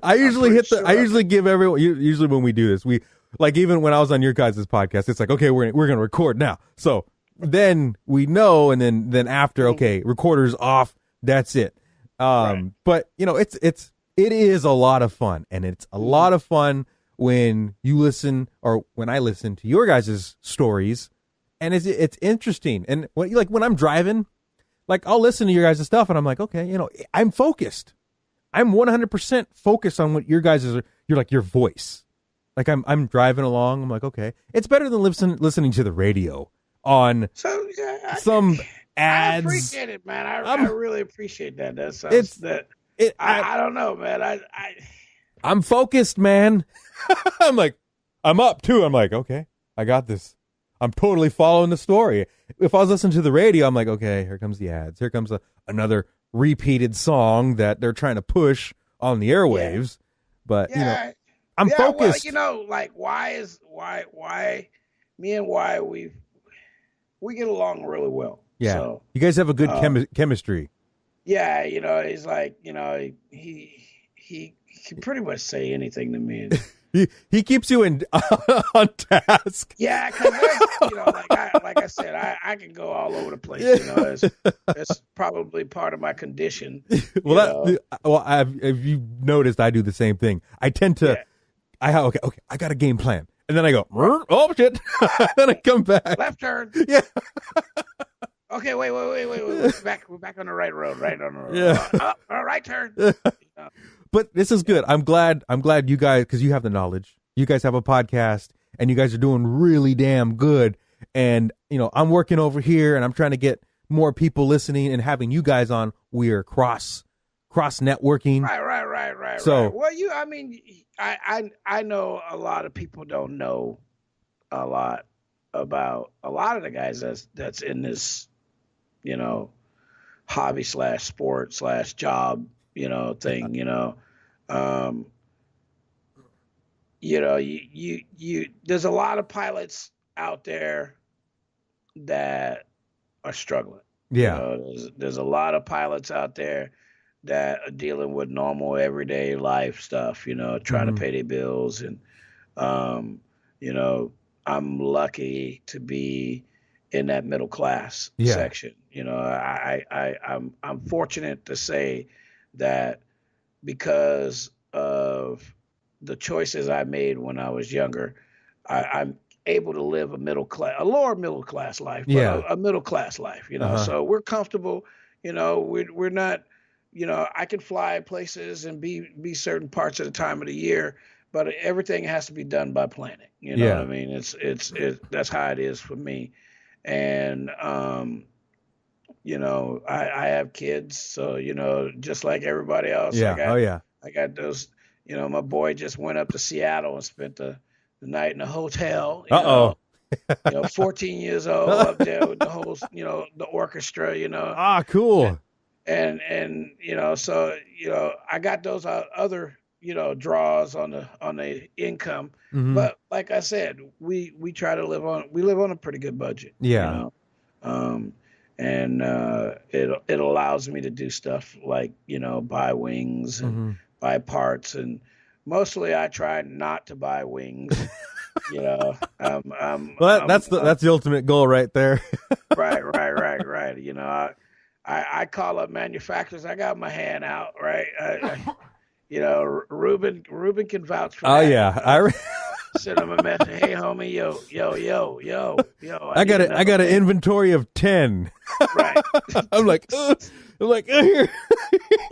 I usually I sure. usually give everyone usually when we do this we like even when I was on your guys' podcast it's like okay we're gonna record now so then we know and then after okay recorder's off that's it Right. but you know it is a lot of fun and it's a lot of fun when you listen or when I listen to your guys' stories and it's interesting and when I'm driving like I'll listen to your guys' stuff and I'm like okay you know I'm focused. I'm 100% focused on what your guys' you're like your voice. Like I'm driving along. I'm like, okay, it's better than listening to the radio on some ads. I appreciate it, man. I really appreciate that. I don't know, man. I'm focused, man. I'm like, I'm up too. I'm like, okay, I got this. I'm totally following the story. If I was listening to the radio, I'm like, okay, here comes the ads. Here comes another repeated song that they're trying to push on the airwaves. But you know, I'm focused. Well, you know, like why me and why we get along really well. Yeah, so, you guys have a good chemistry. Yeah, you know, he's like, you know, he can pretty much say anything to me. He keeps you on task. Yeah, because you know, like I said, I can go all over the place. You know, it's probably part of my condition. Well, if you noticed, I do the same thing. I tend to, okay, I got a game plan, and then I go, oh shit, then I come back. Left turn. Yeah. Okay, wait. We're back on the right road. Right on the road. Yeah. Right turn. But this is good. I'm glad you guys, because you have the knowledge. You guys have a podcast, and you guys are doing really damn good. And you know, I'm working over here, and I'm trying to get more people listening and having you guys on. We are cross networking. Right. So, well, I know a lot of people don't know a lot about a lot of the guys that's in this, you know, hobby / sport / job, you know, thing, you know. You know, you there's a lot of pilots out there that are struggling. yeah. You know, there's a lot of pilots out there that are dealing with normal everyday life stuff, you know, trying to pay their bills. And, you know, I'm lucky to be in that middle class section. You know, I'm fortunate to say that because of the choices I made when I was younger, I'm able to live a lower middle class life, but a middle class life, you know. So we're comfortable, you know, we're not, you know, I can fly places and be certain parts of the time of the year, but everything has to be done by planning. You know what I mean? It's that's how it is for me. And, you know, I have kids, so, you know, just like everybody else. I got those, you know, my boy just went up to Seattle and spent the night in a hotel. You know, 14 years old up there with the whole, you know, the orchestra, you know. Ah, cool. And you know, so, you know, I got those other, you know, draws on the income. But like I said, we try to live on a pretty good budget. Yeah. You know? And it allows me to do stuff like, you know, buy wings and buy parts, and mostly I try not to buy wings. You know, that's the ultimate goal right there. Right. You know, I call up manufacturers. I got my hand out, right? You know, Ruben can vouch for that. Oh yeah, send him a message. Hey, homie, yo. I got an inventory of 10. Right. I'm like, here.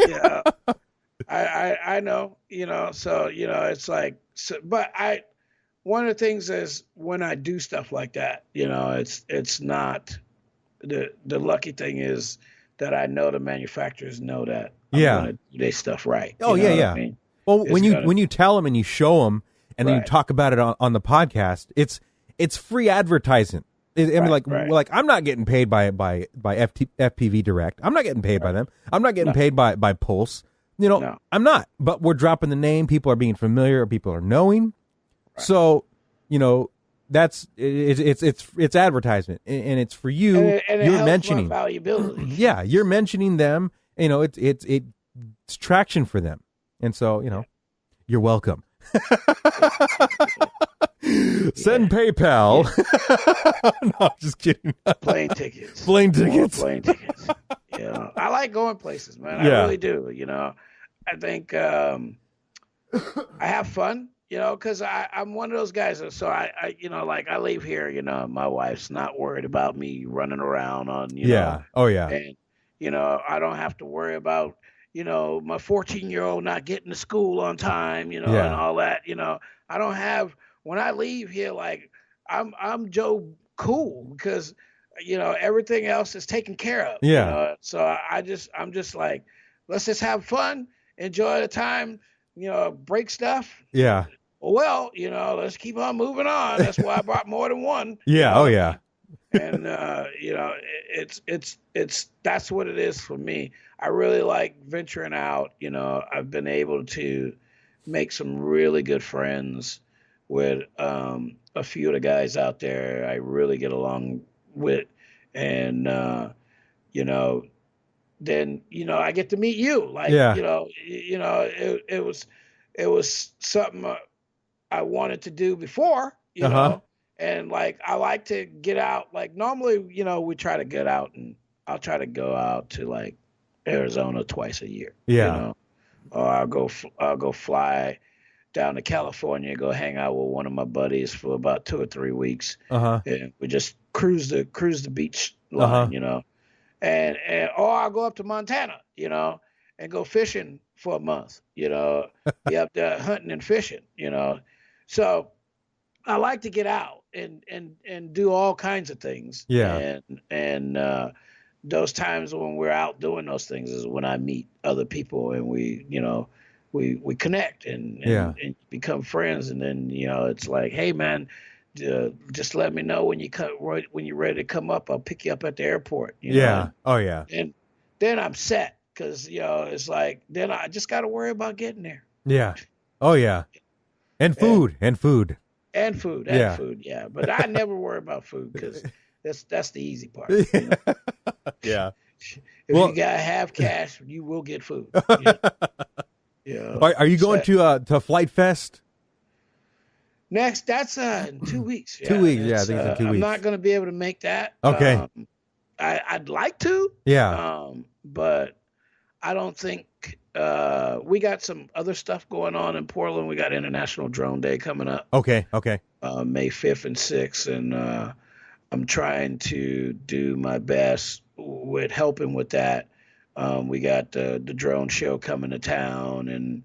Yeah. I know, you know, so, you know, it's like, but one of the things is when I do stuff like that, you know, it's not, the lucky thing is that I know the manufacturers know that I'm gonna do their stuff right. Oh, you know yeah. I mean? Well, when you tell them and you show them and then you talk about it on the podcast, it's free advertising. I mean, like I'm not getting paid by FPV Direct. I'm not getting paid by them. I'm not getting paid by Pulse. No. I'm not, but we're dropping the name. People are being familiar. People are knowing. Right. So, that's it's advertisement, and it's for you. And it you're helps mentioning my valuability. Yeah, you're mentioning them. It's traction for them, and so you're welcome. Send PayPal. No, I'm just kidding. Plane tickets. Plane tickets. Plane tickets. I like going places, man. I really do. I think I have fun. Because I'm one of those guys. So I I leave here. My wife's not worried about me running around on. Oh yeah. And I don't have to worry about my 14-year-old not getting to school on time. And all that. I don't have. When I leave here, like I'm Joe Cool because everything else is taken care of. Yeah. So I'm just like, let's just have fun, enjoy the time. Break stuff. Yeah. Well, let's keep on moving on. That's why I brought more than one. Yeah. Oh yeah. And it's that's what it is for me. I really like venturing out. I've been able to make some really good friends with a few of the guys out there I really get along with, and then I get to meet you. Like it was something I wanted to do before, and like I like to get out. Like normally, we try to get out, and I'll try to go out to like Arizona twice a year. Yeah. Or I'll go fly down to California, go hang out with one of my buddies for about 2 or 3 weeks, and we just cruise the beach line, and or I'll go up to Montana, and go fishing for a month, be up there hunting and fishing, So I like to get out and do all kinds of things. Yeah. And those times when we're out doing those things is when I meet other people and we connect and become friends. And then, it's like, hey man, just let me know when you're ready to come up. I'll pick you up at the airport. Oh yeah. And then I'm set. Cause it's like, then I just got to worry about getting there. Yeah. Oh yeah. And food. Yeah. But I never worry about food because that's the easy part. Yeah. If you got to have cash, you will get food. Are you going to Flight Fest? Next, that's in 2 weeks. 2 weeks. Yeah, I think it's in 2 weeks. I'm not going to be able to make that. Okay. I'd like to. Yeah. But I don't think we got some other stuff going on in Portland. We got International Drone Day coming up. Okay. May 5th and 6th, and I'm trying to do my best with helping with that. We got the drone show coming to town, and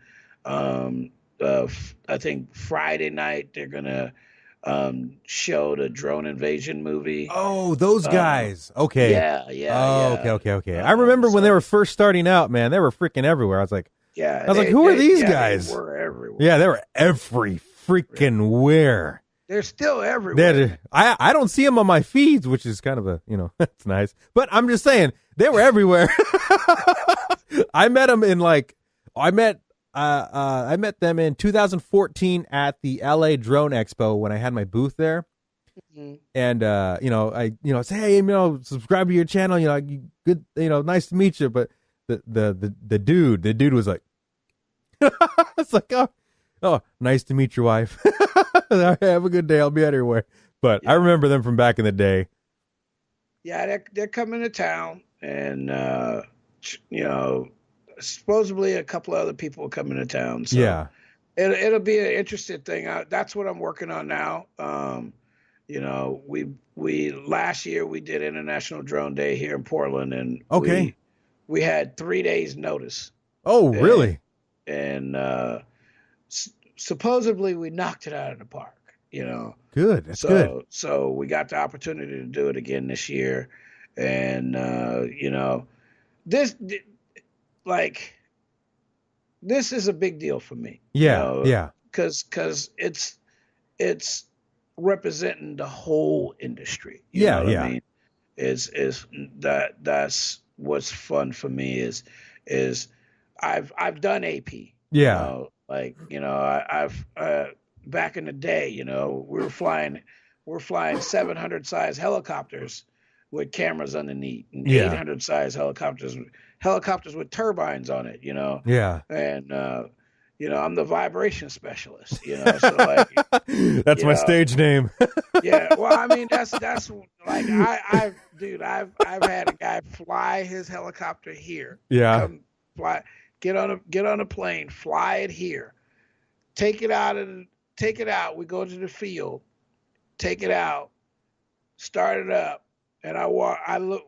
I think Friday night they're gonna show the Drone Invasion movie. Oh, those guys. Okay. Yeah. Okay. I remember when they were first starting out, man. They were freaking everywhere. I was like, who are these guys? They were everywhere. Yeah, they were every freaking where. They're still everywhere. I don't see them on my feeds, which is kind of a, it's nice. But I'm just saying, they were everywhere. I met them I met them in 2014 at the LA Drone Expo when I had my booth there. Mm-hmm. And, I say, hey, subscribe to your channel, good, nice to meet you. But the dude was like, it's like, oh, nice to meet your wife. Have a good day. I'll be everywhere. But I remember them from back in the day. Yeah, they're coming to town, and supposedly a couple of other people are coming to town. So yeah, it'll be an interesting thing. That's what I'm working on now. We last year we did International Drone Day here in Portland, and we had 3 days notice. Oh, really? And supposedly we knocked it out of the park. Good. That's good. So we got the opportunity to do it again this year, and this is a big deal for me. Yeah. Because it's representing the whole industry. You know what I mean? That's what's fun for me is I've done AP. Yeah. I've back in the day, we're flying 700 size helicopters with cameras underneath, and 800 size helicopters with turbines on it, Yeah. and I'm the vibration specialist, so like that's my stage name. yeah, well, I mean that's like I've had a guy fly his helicopter here. Yeah. Come fly, get on a plane, fly it here, take it out. We go to the field, take it out, start it up, and I look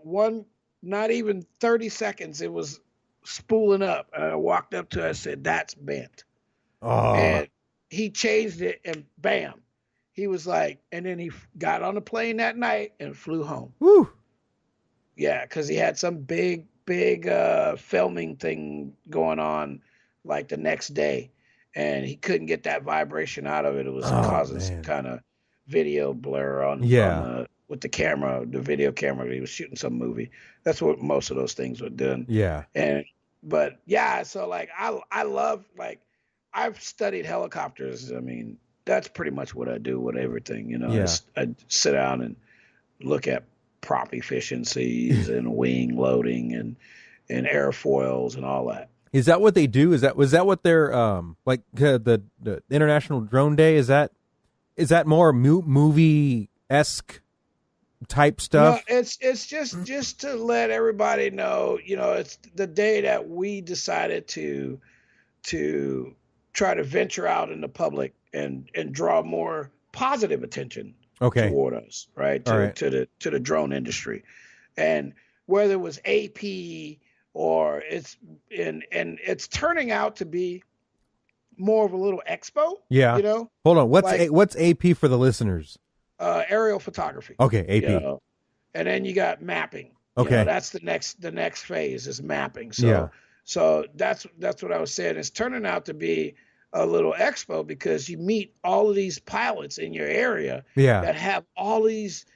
not even 30 seconds, it was spooling up, and I walked up to it, I said, "That's bent." Oh. And he changed it, and bam, he was like, and then he got on the plane that night and flew home. Woo. Yeah, because he had some big filming thing going on like the next day, and he couldn't get that vibration out of it. It was causing some kind of video blur on with the camera, the video camera. He was shooting some movie. That's what most of those things were doing. Yeah. But yeah, so like I love, like, I've studied helicopters. I mean, that's pretty much what I do with everything, I sit down and look at prop efficiencies and wing loading and airfoils and all that. Is that what they do? Was that what they're like the International Drone Day? Is that more movie-esque type stuff? No, it's just to let everybody know, it's the day that we decided to try to venture out in the public and draw more positive attention toward us, right? To the drone industry. And whether it was AP or it's turning out to be more of a little expo. Yeah. Hold on. What's AP for the listeners? Aerial photography. Okay, AP. And then you got mapping. Okay. That's the next phase is mapping. So that's what I was saying. It's turning out to be a little expo because you meet all of these pilots in your area that have all these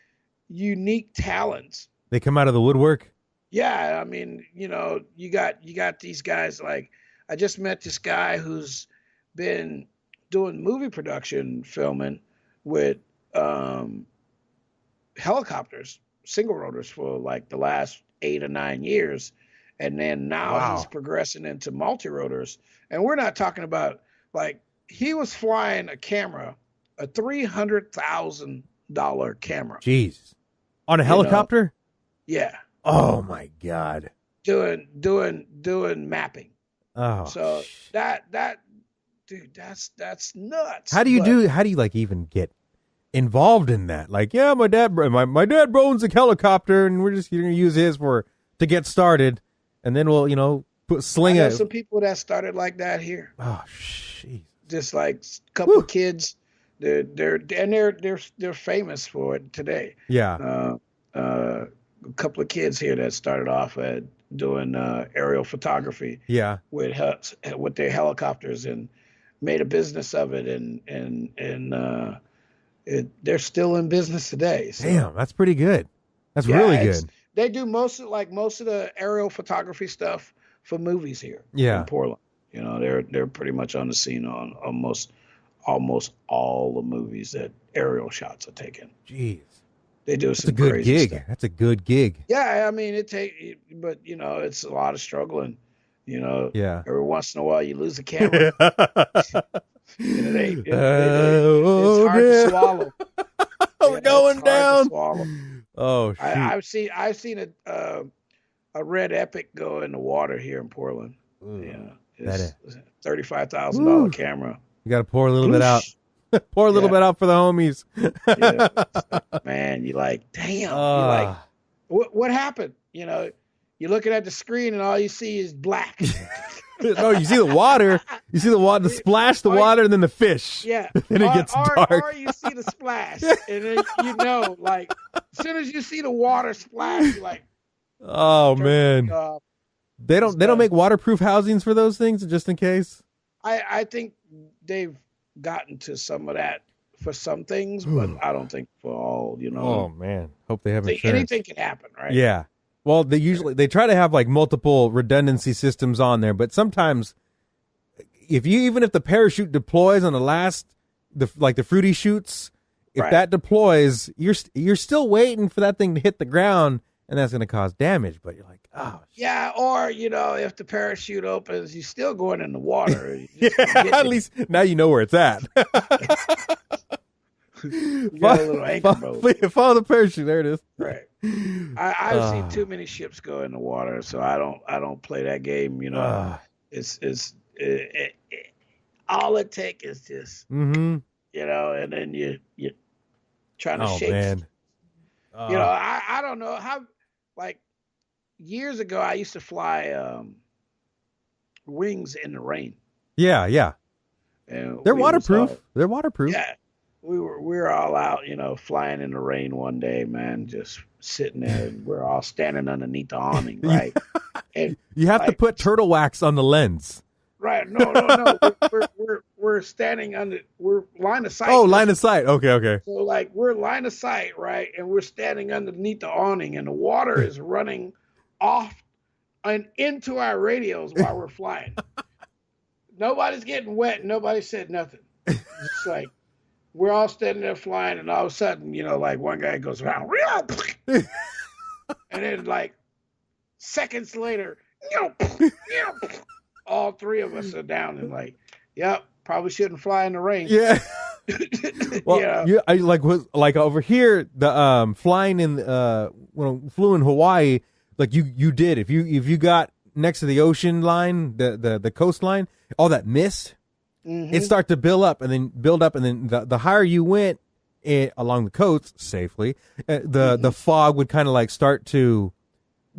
unique talents. They come out of the woodwork. Yeah, I mean, you got these guys. Like, I just met this guy who's been doing movie production filming with helicopters, single rotors, for like the last 8 or 9 years, and then now he's progressing into multi-rotors. And we're not talking about, like, he was flying a camera, a $300,000 camera. Jeez, on a helicopter? Yeah. Oh my God. Doing mapping. Oh. So that dude, that's nuts. How do you like even get involved in that? Like, yeah, my dad owns a helicopter, and we're just gonna use his to get started, and then we'll sling it. Some people that started like that here. Oh, jeez. Just like a couple of kids. They're famous for it today. Yeah. A couple of kids here that started off at doing aerial photography. Yeah. With their helicopters and made a business of it, and they're still in business today. So. Damn, that's pretty good. That's really good. They do most of the aerial photography stuff for movies here. In Portland. They're pretty much on the scene on almost all the movies that aerial shots are taken. Jeez. They do some good crazy gig. stuff. That's a good gig. Yeah, I mean but it's a lot of struggling. Yeah. Every once in a while you lose a camera. It's hard to swallow. We're going down. Oh, shoot. I've seen a Red Epic go in the water here in Portland. Ooh, it's $35,000 camera. You got to pour a little bit out. Pour a little bit out for the homies. Man, you're like, damn. You're like, what happened? You're looking at the screen and all you see is black. No, you see the water. You see the water, the splash, the water, and then the fish. Yeah. Then it gets dark. Or you see the splash. And then like, as soon as you see the water splash, you're like, oh man. They don't make waterproof housings for those things just in case? I think they've gotten to some of that for some things, but I don't think for all, Oh man. Hope they have insurance. Anything can happen, right? Yeah. Well, they try to have like multiple redundancy systems on there, but sometimes even if the parachute deploys on the fruity shoots, if that deploys, you're still waiting for that thing to hit the ground, and that's going to cause damage. But you're like, oh, yeah, or if the parachute opens, you're still going in the water. At least now you know where it's at. You got a little anchor boat. Follow the parachute. There it is. Right. I've seen too many ships go in the water, so I don't play that game. All it takes is just, and then you trying to shake. Man. I don't know how. Like years ago, I used to fly wings in the rain. Yeah. And they're waterproof. They're waterproof. Yeah. We were all out, flying in the rain one day, man, just sitting there. And we're all standing underneath the awning, right? And you have to put turtle wax on the lens. Right? No. we're standing under. We're line of sight. Oh, line of sight. Okay. So like we're line of sight, right? And we're standing underneath the awning, and the water is running off and into our radios while we're flying. Nobody's getting wet. Nobody said nothing. It's like. We're all standing there flying, and all of a sudden, like one guy goes around, and then like seconds later, all three of us are down and like, yep, probably shouldn't fly in the rain. Yeah. Well, I like over here the flying in when I flew in Hawaii, like you did if you got next to the ocean line, the coastline, all that mist. Mm-hmm. It started to build up, and then the higher you went along the coast safely, the fog would kind of like start to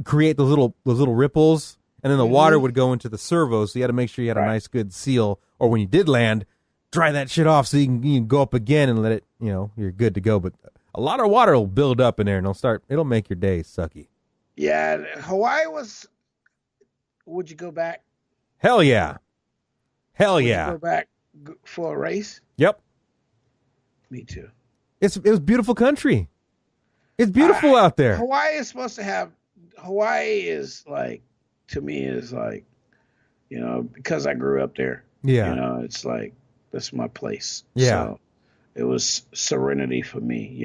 create those little ripples, and then the water would go into the servos. So you had to make sure you had a nice good seal, or when you did land, dry that shit off so you can go up again and let it, you're good to go. But a lot of water will build up in there, and it'll make your day sucky. Yeah, Hawaii was. Would you go back? Hell yeah. Would you go back for a race? Yep. Me too. It was beautiful country. It's beautiful out there. Hawaii is supposed to have. Hawaii is like, to me, is like, because I grew up there. Yeah. It's like that's my place. Yeah. So it was serenity for me.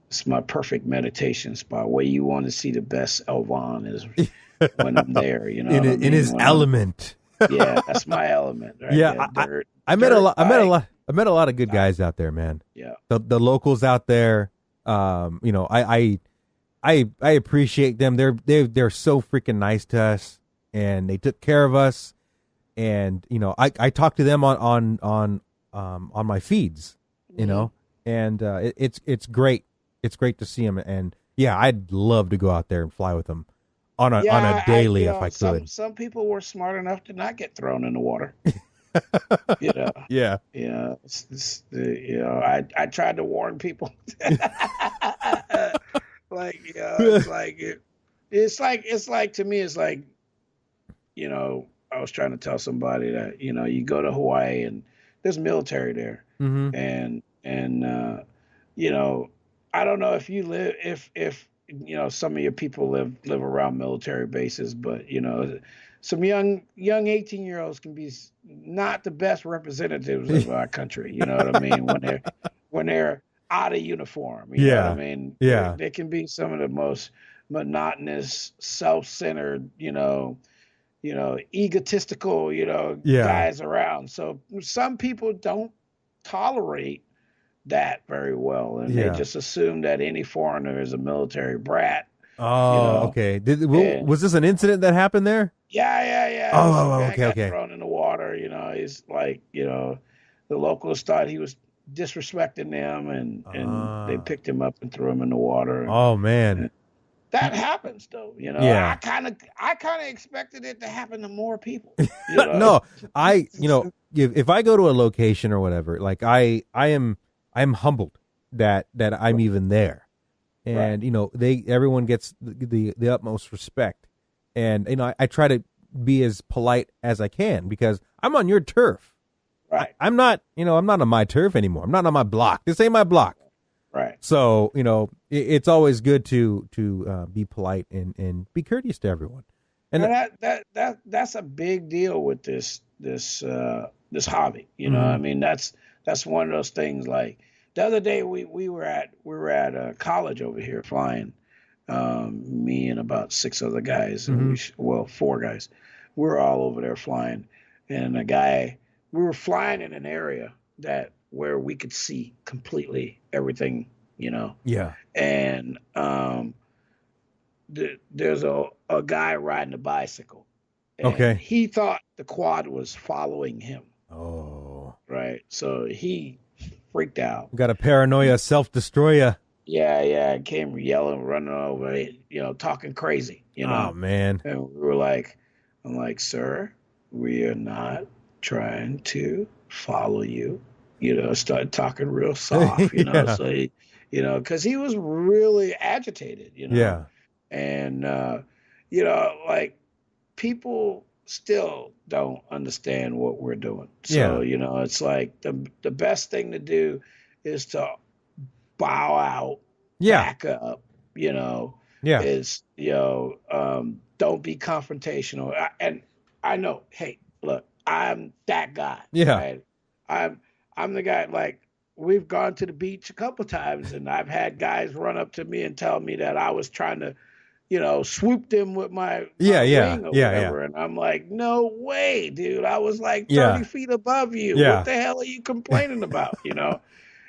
It's my perfect meditation spot. Where you want to see the best Elvan is when I'm there. In his element. Yeah, that's my element. Right? Yeah, I met a lot of good guys out there, man. Yeah, the locals out there. I appreciate them. They're so freaking nice to us, and they took care of us. And I talk to them on my feeds, and it's great. It's great to see them, and yeah, I'd love to go out there and fly with them. On a daily, if I could. Some people were smart enough to not get thrown in the water. Yeah. Yeah. I tried to warn people. It's like to me, it's like, I was trying to tell somebody that, you go to Hawaii and there's military there. Mm-hmm. And I don't know if you live, if some of your people live around military bases, but some young 18-year-olds can be not the best representatives of our country. You know what I mean? When they're out of uniform, you know what I mean? Yeah. They can be some of the most monotonous, self-centered, egotistical, guys around. So some people don't tolerate that very well, and they just assume that any foreigner is a military brat. Oh, okay. Was this an incident that happened there? Yeah. Oh, okay. Thrown in the water. He's like, the locals thought he was disrespecting them, and they picked him up and threw him in the water. Oh man, and that happens though. Yeah. I kind of expected it to happen to more people. No, if I go to a location or whatever, like I'm humbled that I'm even there, and everyone gets the utmost respect, and I try to be as polite as I can because I'm on your turf. Right. I'm not on my turf anymore. I'm not on my block. This ain't my block. Right. So, it's always good to be polite and be courteous to everyone. And that's a big deal with this hobby. I mean, that's one of those things. Like the other day, we were at a college over here flying. Me and about 6 other guys, and 4 guys. We're all over there flying, and we were flying in an area where we could see completely everything. Yeah. And there's a guy riding a bicycle. And Okay. he thought the quad was following him. Oh. Right. So he freaked out. Got a paranoia self-destroyer. Yeah. Came yelling, running over, talking crazy, Oh, man. And we were like, I'm like, sir, we are not trying to follow you. Started talking real soft, Yeah. so he, because he was really agitated, Yeah. And, like people still don't understand what we're doing. So, it's like the best thing to do is to bow out, back up, don't be confrontational. And I know, hey, look, I'm that guy. Yeah. Right? I'm the guy, like, we've gone to the beach a couple times and I've had guys run up to me and tell me that I was trying to, swoop them with my wing or whatever. And I'm like, no way, dude. I was like 30 feet above you. Yeah. What the hell are you complaining about?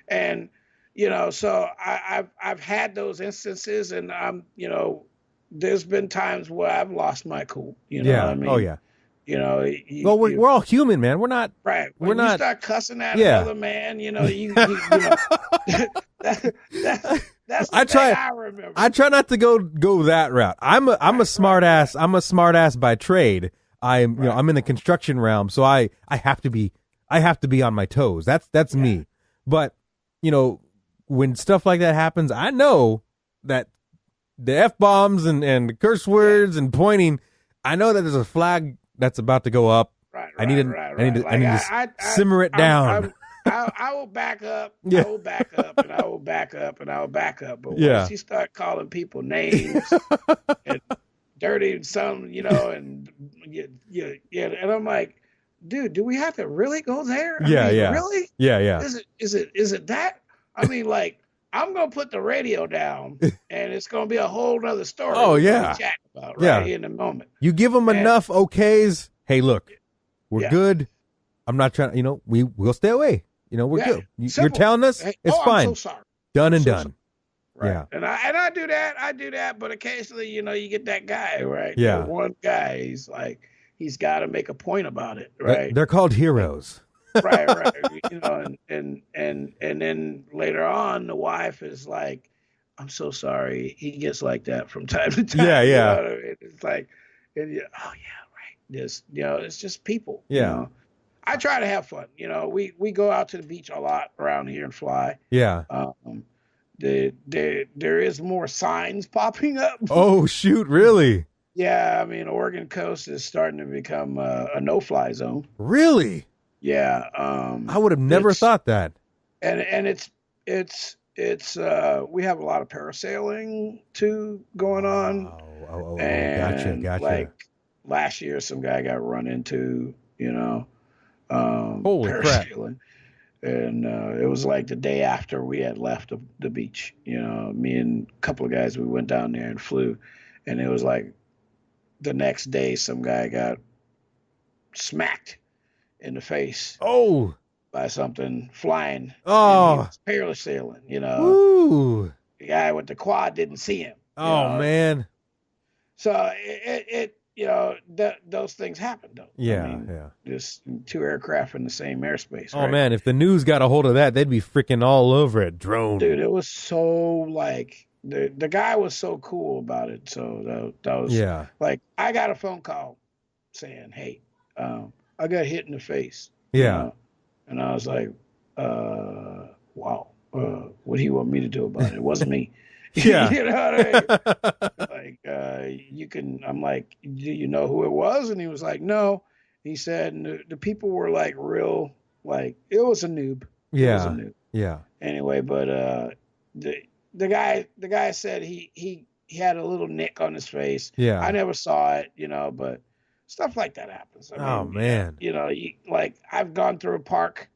And, so I've had those instances, and there's been times where I've lost my cool. You know what I mean? Oh, yeah. Well, we're all human, man. We're not. Right. We're when not. You start cussing at another man, that's the thing I remember. I try not to go that route. I'm a smart ass. I'm a smart ass by trade. I'm in the construction realm, so I have to be on my toes. That's me. But when stuff like that happens, I know that the F-bombs and curse words and pointing, I know that there's a flag that's about to go up. Right. I need to simmer it down. I will back up. I will back up, and I will back up, and I will back up. But once you start calling people names and dirty and some, and and I'm like, dude, do we have to really go there? I mean, really? Yeah. Is it that? I mean, like, I'm gonna put the radio down, and it's gonna be a whole nother story. Oh yeah, chat about here in a moment. You give them enough okays. Hey, look, we're good. I'm not trying. We'll stay away. We're good. You're telling us it's fine. I'm so sorry. Done and done. Right. Yeah. And I do that. I do that. But occasionally, you get that guy, right? Yeah. One guy, he's got to make a point about it, right? They're called heroes. right. And then later on, the wife is like, I'm so sorry. He gets like that from time to time. Yeah. You know what I mean? It's like, oh yeah, right. This, it's just people. Yeah. I try to have fun. We go out to the beach a lot around here and fly. Yeah. There is more signs popping up. Oh shoot! Really? Yeah. I mean, Oregon coast is starting to become a no-fly zone. Really? Yeah. I would have never thought that. And it's we have a lot of parasailing too going on. Oh, and gotcha. Like last year, some guy got run into. Holy parasailing. Crap. And it was like the day after we had left the beach. Me and a couple of guys, we went down there and flew, and it was like the next day some guy got smacked in the face. Oh. By something flying. Oh. Parasailing, Ooh. The guy with the quad didn't see him. Oh man. So it those things happen though. Yeah. Just 2 aircraft in the same airspace. Oh right? man, if the news got a hold of that, they'd be freaking all over it. Drone. Dude, it was so like the guy was so cool about it. So that was like I got a phone call saying, "Hey, I got hit in the face." Yeah. And I was like, "Wow, what do you want me to do about it? It wasn't me." Yeah. You know what I mean? Like, you can, I'm like, do you know who it was? And he was like, no. He said, and the people were like real, like, it was a noob. Yeah. It was a noob. Yeah. Anyway, but the guy said he had a little nick on his face. Yeah. I never saw it, but stuff like that happens. I mean, man. Like I've gone through a park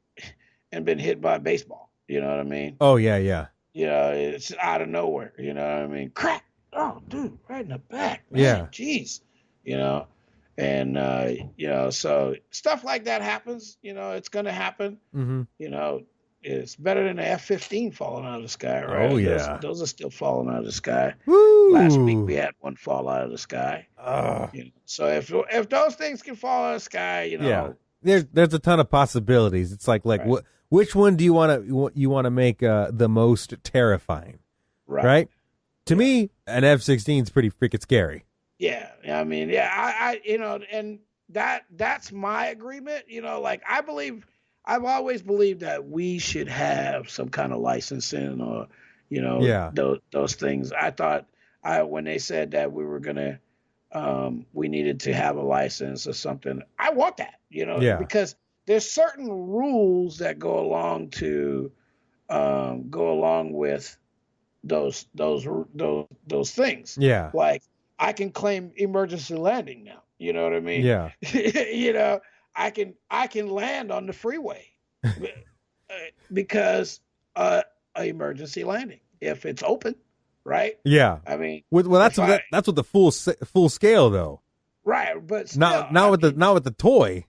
and been hit by a baseball. You know what I mean? Oh yeah. It's out of nowhere. You know what I mean? Crack! Oh, dude, right in the back. Man. Yeah. Jeez. And so stuff like that happens. It's gonna happen. Mm-hmm. It's better than the F-15 falling out of the sky, right? Oh yeah. Those are still falling out of the sky. Woo! Last week we had one fall out of the sky. So if those things can fall out of the sky, yeah, there's a ton of possibilities. It's like right. which one do you want to make the most terrifying? Right? To me, an F-16 is pretty freaking scary. Yeah, I mean, I and that's my agreement. Like I've always believed that we should have some kind of licensing or, those things. I thought when they said that we were gonna, we needed to have a license or something. I want that, because there's certain rules that go along with those things. Yeah. Like I can claim emergency landing now. You know what I mean? Yeah. I can land on the freeway because emergency landing if it's open, right? Yeah. I mean, that's what the full scale though. Right, but still, not with the toy.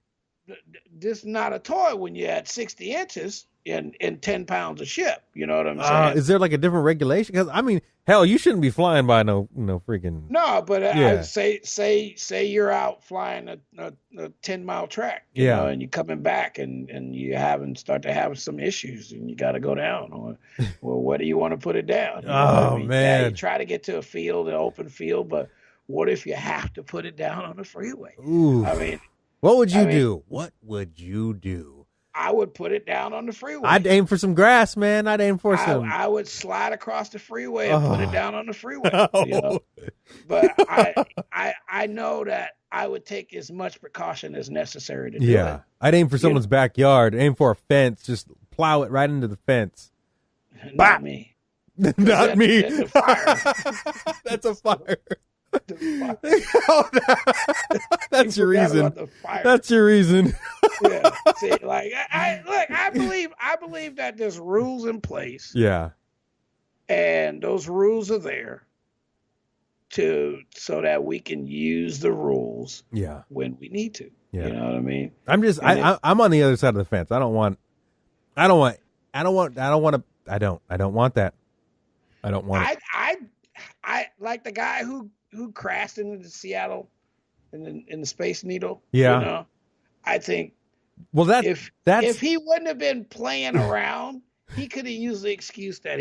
This is not a toy when you're at 60 inches and 10 pounds of ship. You know what I'm saying? Is there like a different regulation? Because I mean, hell, you shouldn't be flying by no freaking. No, but I say you're out flying a 10-mile track, you know, and you're coming back and you start to have some issues and you got to go down or where do you want to put it down? Man, yeah, you try to get to an open field, but what if you have to put it down on the freeway? Ooh. I mean, what would you do? What would you do? I would put it down on the freeway. I'd aim for some grass, man. I'd aim for some. I would slide across the freeway and put it down on the freeway. Oh. But I know that I would take as much precaution as necessary to do it. I'd aim for someone's backyard. Aim for a fence. Just plow it right into the fence. Not me. Not me. That's a fire. That's a fire. That's your reason. That's your reason. Yeah. See, like I believe that there's rules in place. Yeah. And those rules are there so that we can use the rules. Yeah. When we need to. Yeah. You know what I mean? I'm on the other side of the fence. I don't want that. I don't want it. I like the guy who crashed into Seattle in the Space Needle. Yeah. I think that's if he wouldn't have been playing around, he could have used the excuse that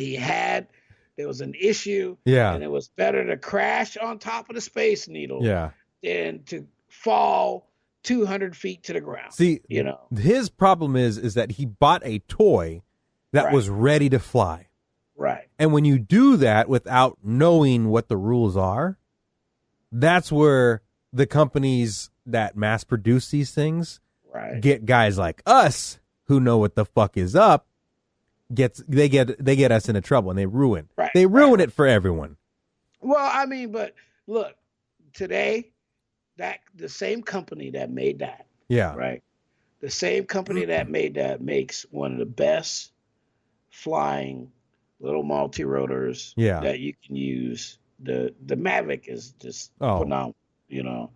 there was an issue. Yeah. And it was better to crash on top of the Space Needle. Yeah. Than to fall 200 feet to the ground. See, his problem is that he bought a toy that was ready to fly. Right. And when you do that without knowing what the rules are, that's where the companies that mass produce these things get guys like us who know what the fuck is up. They get us into trouble and they ruin it for everyone. Well, I mean, but look, today the same company that made that. Yeah. Right. The same company that made that makes one of the best flying little multi-rotors that you can use. The Mavic is just phenomenal,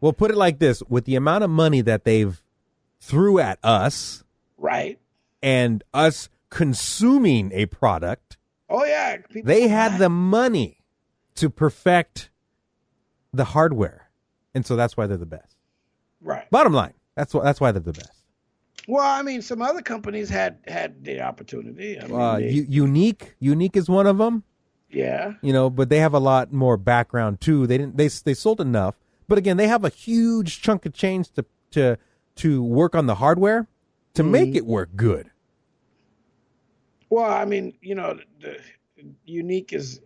Well, put it like this. With the amount of money that they've threw at us, right, and us consuming a product, they had the money to perfect the hardware. And so that's why they're the best. Right. Bottom line, that's why they're the best. Well, I mean, some other companies had the opportunity. Unique is one of them. Yeah. But they have a lot more background too. They sold enough, but again, they have a huge chunk of change to work on the hardware to make it work good. Well, I mean, the Unique is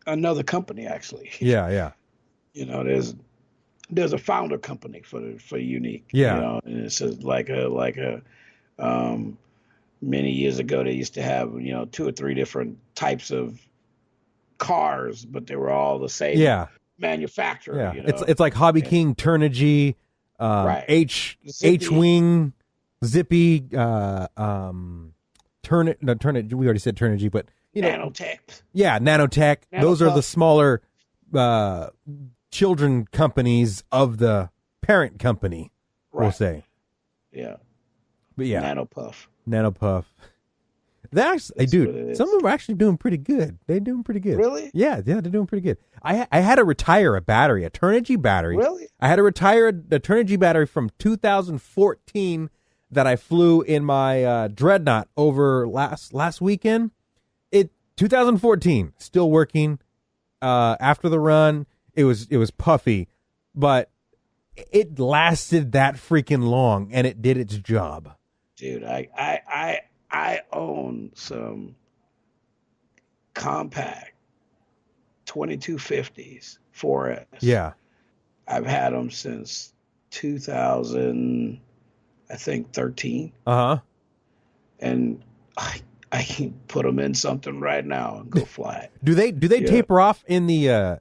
another company actually. Yeah. There's a founder company for Unique. Yeah. And it's just like a many years ago, they used to have, 2 or 3 different types of cars, but they were all the same manufacturer. Yeah, You know? it's like Hobby King, Turnigy, Right. H-Wing, Zippy, Turnigy. We already said Turnigy, but Nanotech. Yeah, Nanotech. Those are the smaller children companies of the parent company. We'll say. Yeah. But yeah, Nanopuff. Dude, some of them are actually doing pretty good. They're doing pretty good. Really? Yeah, they're doing pretty good. I had to retire a Turnigy battery. Really? I had to retire the Turnigy battery from 2014 that I flew in my Dreadnought over last weekend. 2014, still working. After the run, it was puffy, but it lasted that freaking long, and it did its job. Dude, I own some compact 2250s 4S. Yeah. I've had them since 2013. Uh-huh. And I can put them in something right now and go fly it. Do they taper off in the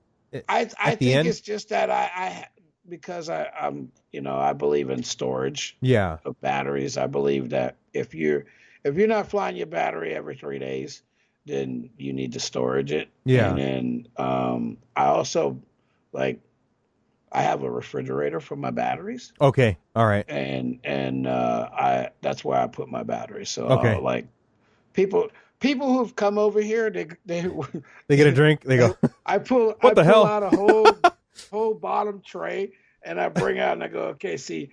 I think end? It's just that because I'm I believe in storage of batteries. I believe that if you're not flying your battery every 3 days, then you need to storage it. Yeah. And then I also I have a refrigerator for my batteries. Okay. All right. And that's where I put my batteries. So okay. People who've come over here, they get a drink. They go. I pull out a whole bottom tray, and I bring out and I go, okay, see,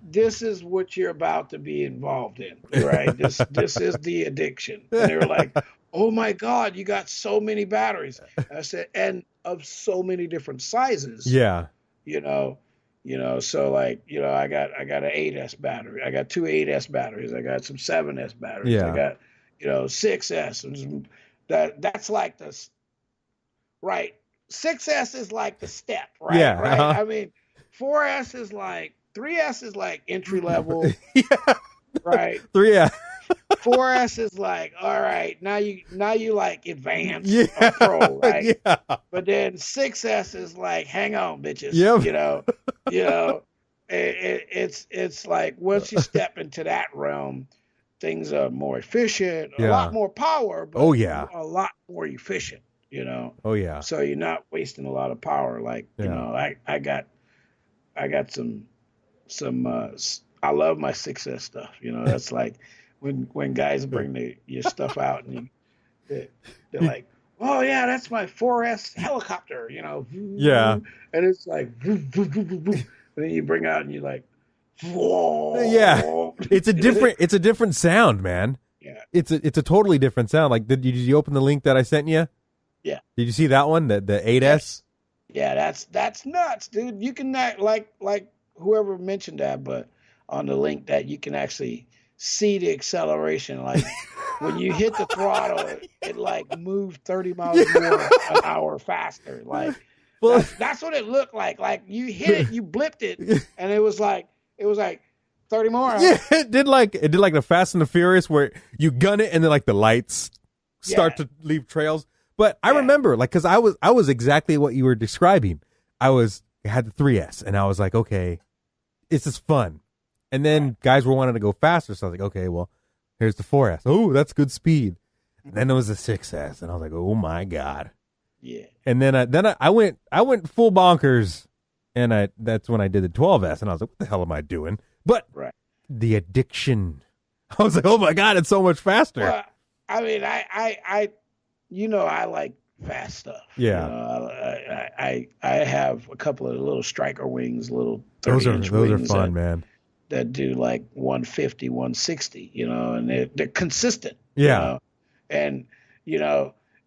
this is what you're about to be involved in, right? This is the addiction. And they were like, oh my God, you got so many batteries. I said, and of so many different sizes. Yeah. So I got an 8S battery. I got 2 8S batteries. I got some 7S batteries. Yeah. I got 6S. That's like this, right? 6S is like the step, right? Yeah. Right. Uh-huh. I mean, 3S is like entry level. Yeah. Right. 4S is like, all right, now you like advanced or pro, right? Yeah. But then 6S is like, hang on, bitches. Yep. It's like once you step into that realm, things are more efficient, a lot more power, but a lot more efficient, Oh yeah. So you're not wasting a lot of power. I got some I love my 6S stuff. That's like when guys bring your stuff out and they're like, oh yeah, that's my 4S helicopter, Yeah. And it's like, and then you bring out and you're like, whoa. Yeah. It's a different sound, man. Yeah. It's a totally different sound. Like, did you open the link that I sent you? Yeah. Did you see that one? The 8S? Yeah, that's nuts, dude. You can not like whoever mentioned that, but on the link that you can actually see the acceleration. Like when you hit the throttle, it like moved 30 miles more an hour faster. Like that's what it looked like. Like you hit it, you blipped it, and it was like 30 more. Yeah, it did like the Fast and the Furious where you gun it and then like the lights start to leave trails. But I remember, like, because I was exactly what you were describing. I had the 3S, and I was like, okay, this is fun. And then guys were wanting to go faster, so I was like, okay, well, here's the 4S. Oh, that's good speed. And then there was the 6S, and I was like, oh my God. Yeah. And then I went full bonkers, and that's when I did the 12S, and I was like, what the hell am I doing? But the addiction, I was like, oh my God, it's so much faster. Well, I mean, I like fast stuff. Yeah. I have a couple of little striker wings, little 30-inch those wings are fun, man. That do like 150, 160, and they're consistent. Yeah. And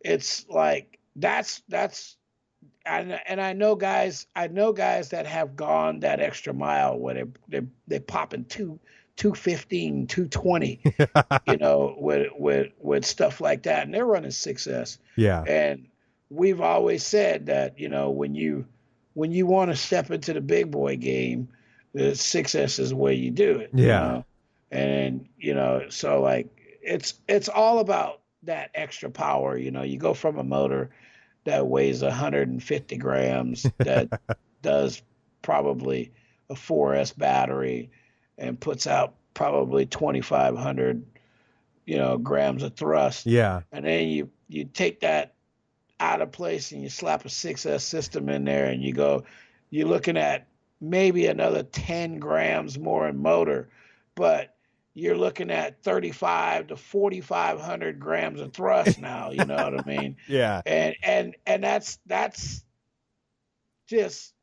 it's like that's and I know guys that have gone that extra mile where they popping 215, 220, with stuff like that, and they're running 6S. Yeah. And we've always said that when you want to step into the big boy game, the 6S is the way you do it. Yeah. And, so like it's all about that extra power. You go from a motor that weighs 150 grams that does probably a 4S battery and puts out probably 2,500, grams of thrust. Yeah. And then you take that out of place and you slap a 6S system in there and you're looking at maybe another 10 grams more in motor, but you're looking at 35 to 4,500 grams of thrust now. You know what I mean? Yeah. And that's just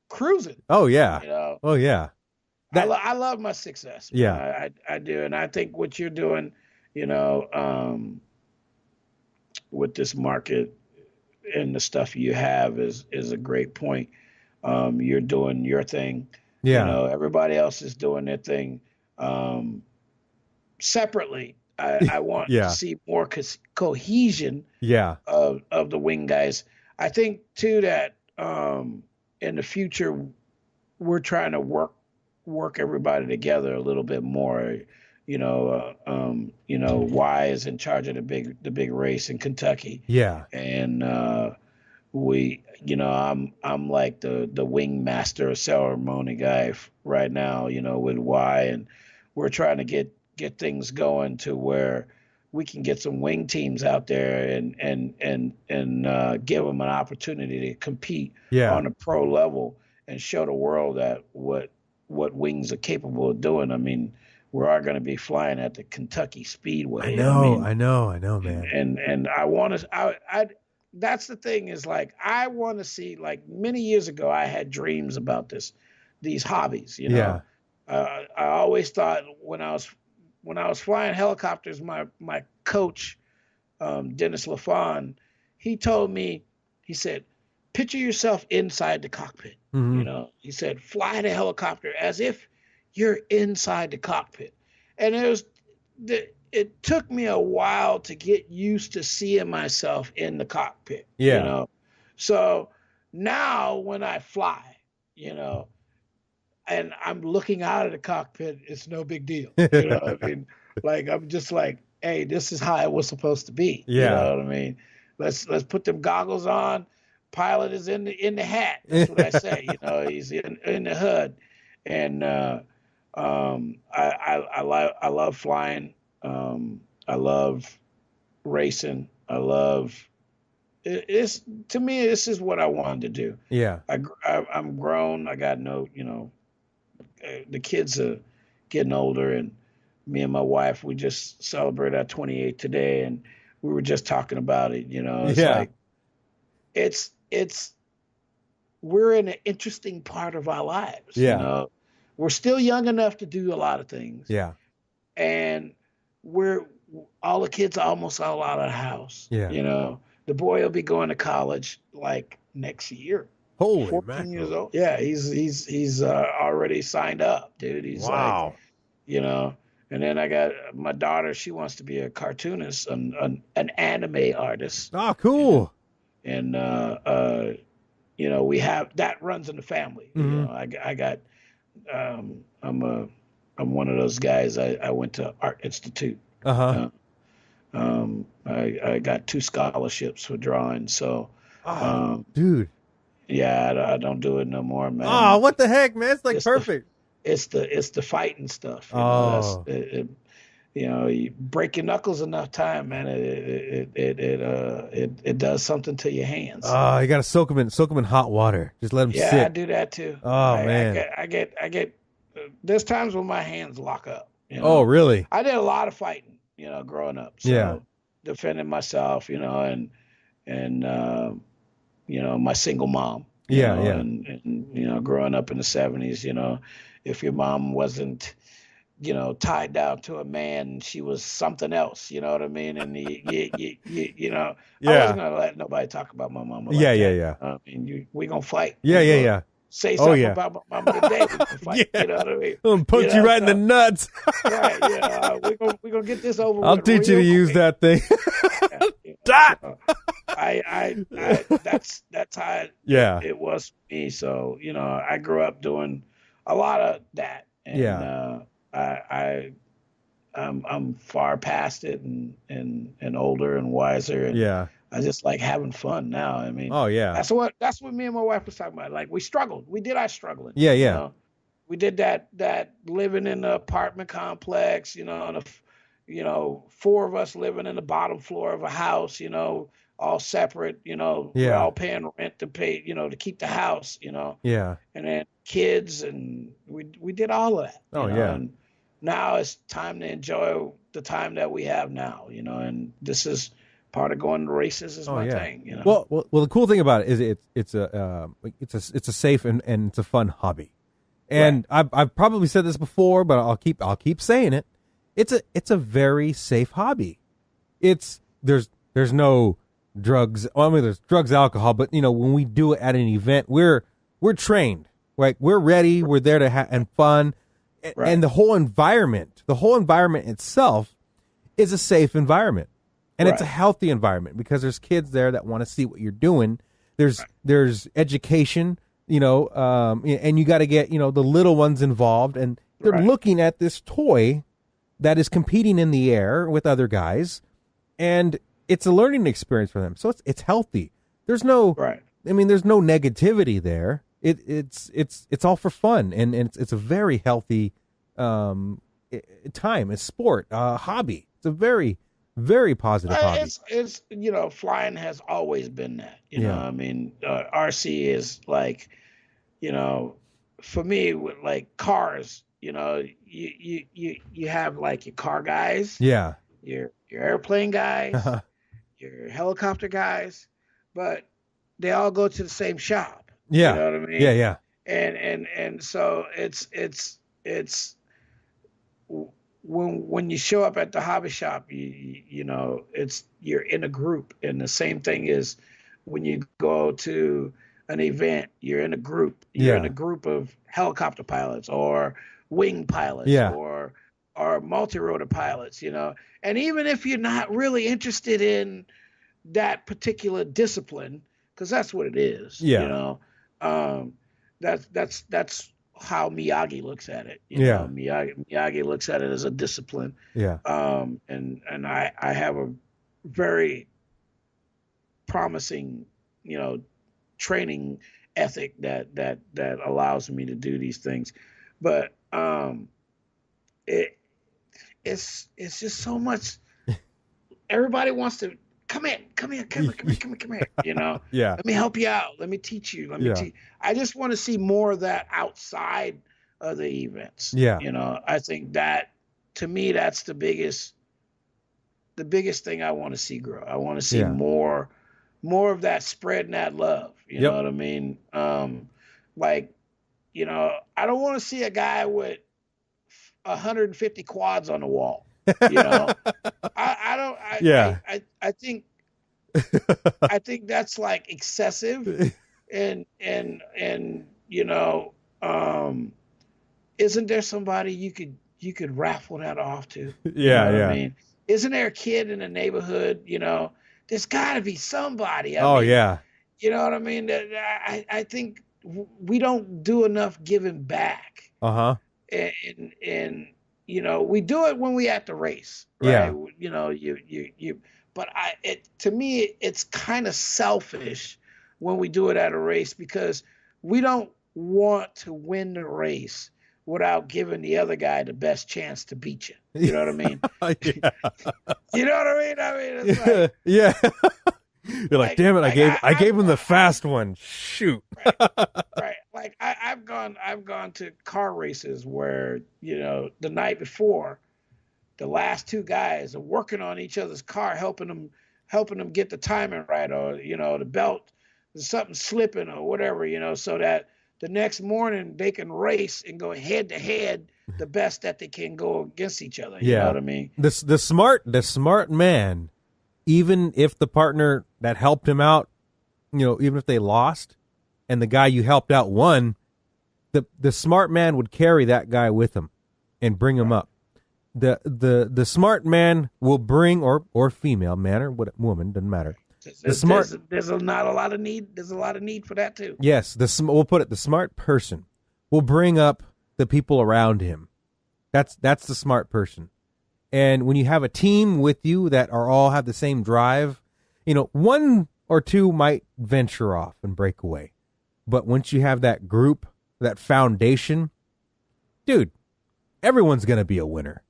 cruising. Oh yeah. Oh yeah. I love my 6S. Yeah. I do. And I think what you're doing, with this market and the stuff you have is a great point. You're doing your thing. Yeah. Everybody else is doing their thing. Separately, I want to see more cohesion of the wing guys. I think too that in the future we're trying to work everybody together a little bit more. Y is in charge of the big race in Kentucky. Yeah. And I'm like the wing master ceremony guy right now, with Y, and we're trying to get things going to where we can get some wing teams out there and give them an opportunity to compete on a pro level and show the world that what wings are capable of doing. I mean, we are going to be flying at the Kentucky Speedway. I know, man. And I want to, that's the thing is like, I want to see, like many years ago, I had dreams about these hobbies, Yeah. I always thought when I was flying helicopters, my coach, Dennis LaFawn, he told me, he said, picture yourself inside the cockpit. Mm-hmm. He said, fly the helicopter as if you're inside the cockpit. And it took me a while to get used to seeing myself in the cockpit. Yeah. So now when I fly, and I'm looking out of the cockpit, it's no big deal. I mean, like, I'm just like, hey, this is how it was supposed to be. Yeah. You know what I mean? Let's put them goggles on. Pilot is in the hat. That's what I say. He's in the hood. And I love flying. I love racing. I love it's to me. This is what I wanted to do. Yeah. I'm grown. I got the kids are getting older, and me and my wife, we just celebrated our 28th today, and we were just talking about it. It's like we're in an interesting part of our lives. Yeah. We're still young enough to do a lot of things. Yeah. And all the kids are almost all out of the house. Yeah. The boy will be going to college like next year. Holy 14 mackerel. years old. Yeah, he's already signed up, dude. He's wow. Like, and then I got my daughter, she wants to be a cartoonist, an anime artist. Oh, cool. And we have that runs in the family. Mm-hmm. I got I'm one of those guys. I went to Art Institute. Uh-huh. I got 2 scholarships for drawing. So, dude. Yeah, I don't do it no more, man. Oh, what the heck, man? It's like perfect. It's the fighting stuff. You break your knuckles enough time, man. It does something to your hands. Oh, you gotta soak them in hot water. Just let them sit. Yeah, I do that too. Oh man, I get. There's times when my hands lock up. Oh really? I did a lot of fighting, growing up. So yeah. Defending myself, and my single mom. Yeah. And growing up in the 70s, if your mom wasn't, tied down to a man, she was something else. You know what I mean? And I wasn't gonna let nobody talk about my mama. Like yeah. I mean, we gonna fight. Yeah. Say something about my mama today. We can fight. Yeah. You know what I mean? I'm gonna punch you right in the nuts. Right. Yeah. We're gonna get this over. I'll teach you to use that thing. Dot. That's how it was for me. So I grew up doing a lot of that. And, I'm far past it and older and wiser, and Yeah. I just like having fun now. I mean, Oh yeah. That's what me and my wife was talking about. Like we struggled. We did our struggling. Yeah, You yeah. know? We did that living in the apartment complex, you know, and four of us living in the bottom floor of a house, you know, all separate, you know, we're Yeah. all paying rent to pay, you know, to keep the house, you know. Yeah. And then kids, and we did all of that. Oh you know? yeah. And now it's time to enjoy the time that we have now, you know, and this is part of going to races is my thing, you know. Well, the cool thing about it is it's a safe and it's a fun hobby. And right. I've probably said this before, but I'll keep saying it. It's a very safe hobby. There's no drugs. Well, I mean, there's drugs, alcohol, but you know, when we do it at an event, we're trained, right? We're ready. We're there to have fun, right. And the whole environment itself is a safe environment, and right. It's a healthy environment because there's kids there that want to see what you're doing. There's education, you know, and you got to get, you know, the little ones involved, and they're right. looking at this toy that is competing in the air with other guys, and it's a learning experience for them. So it's healthy. There's no, right. I mean, there's no negativity there. It's all for fun, and it's a very healthy time. It's sport, hobby. It's a very, very positive hobby. It's you know, flying has always been that. You know, I mean, RC is like, you know, for me with like cars. You know, you have like your car guys, yeah, your airplane guys, your helicopter guys, but they all go to the same shop. Yeah, you know what I mean. Yeah. And so it's when you show up at the hobby shop, you know, you're in a group, and the same thing is when you go to an event, you're in a group. You're in a group of helicopter pilots or wing pilots or multi-rotor pilots, you know. And even if you're not really interested in that particular discipline, because that's what it is, you know, that's how Miyagi looks at it. You know, Miyagi looks at it as a discipline. Yeah. And I have a very promising, you know, training ethic that allows me to do these things. But it's just so much. Everybody wants to come here. You know, let me help you out. Let me teach you. Let me teach. I just want to see more of that outside of the events. Yeah, you know, I think that to me that's the biggest thing I want to see grow. I want to see more of that spreading that love. You know what I mean? Like, you know, I don't want to see a guy with 150 quads on the wall. You know, I think that's like excessive, and you know, isn't there somebody you could raffle that off to? You know what I mean, isn't there a kid in the neighborhood? You know, there's got to be somebody. I mean, you know what I mean? I think we don't do enough giving back. And you know, we do it when we at the race, right? You know, but to me, it's kind of selfish when we do it at a race, because we don't want to win the race without giving the other guy the best chance to beat you. You know what I mean? You know what I mean? I mean, it's like, you're like, damn it! I gave him the fast one. Shoot. Right. Like I've gone to car races where, you know, the night before, the last two guys are working on each other's car, helping them get the timing right, or, you know, the belt, something slipping or whatever, you know, so that the next morning they can race and go head to head the best that they can go against each other. You know what I mean? The smart man, even if the partner that helped him out, you know, even if they lost and the guy you helped out won, the smart man would carry that guy with him and bring him up. The smart man will bring, or female man or woman, doesn't matter. There's not a lot of need. There's a lot of need for that too. Yes, we'll put it. The smart person will bring up the people around him, That's the smart person. And when you have a team with you that are all have the same drive, you know, one or two might venture off and break away. But once you have that group, that foundation, dude, everyone's going to be a winner.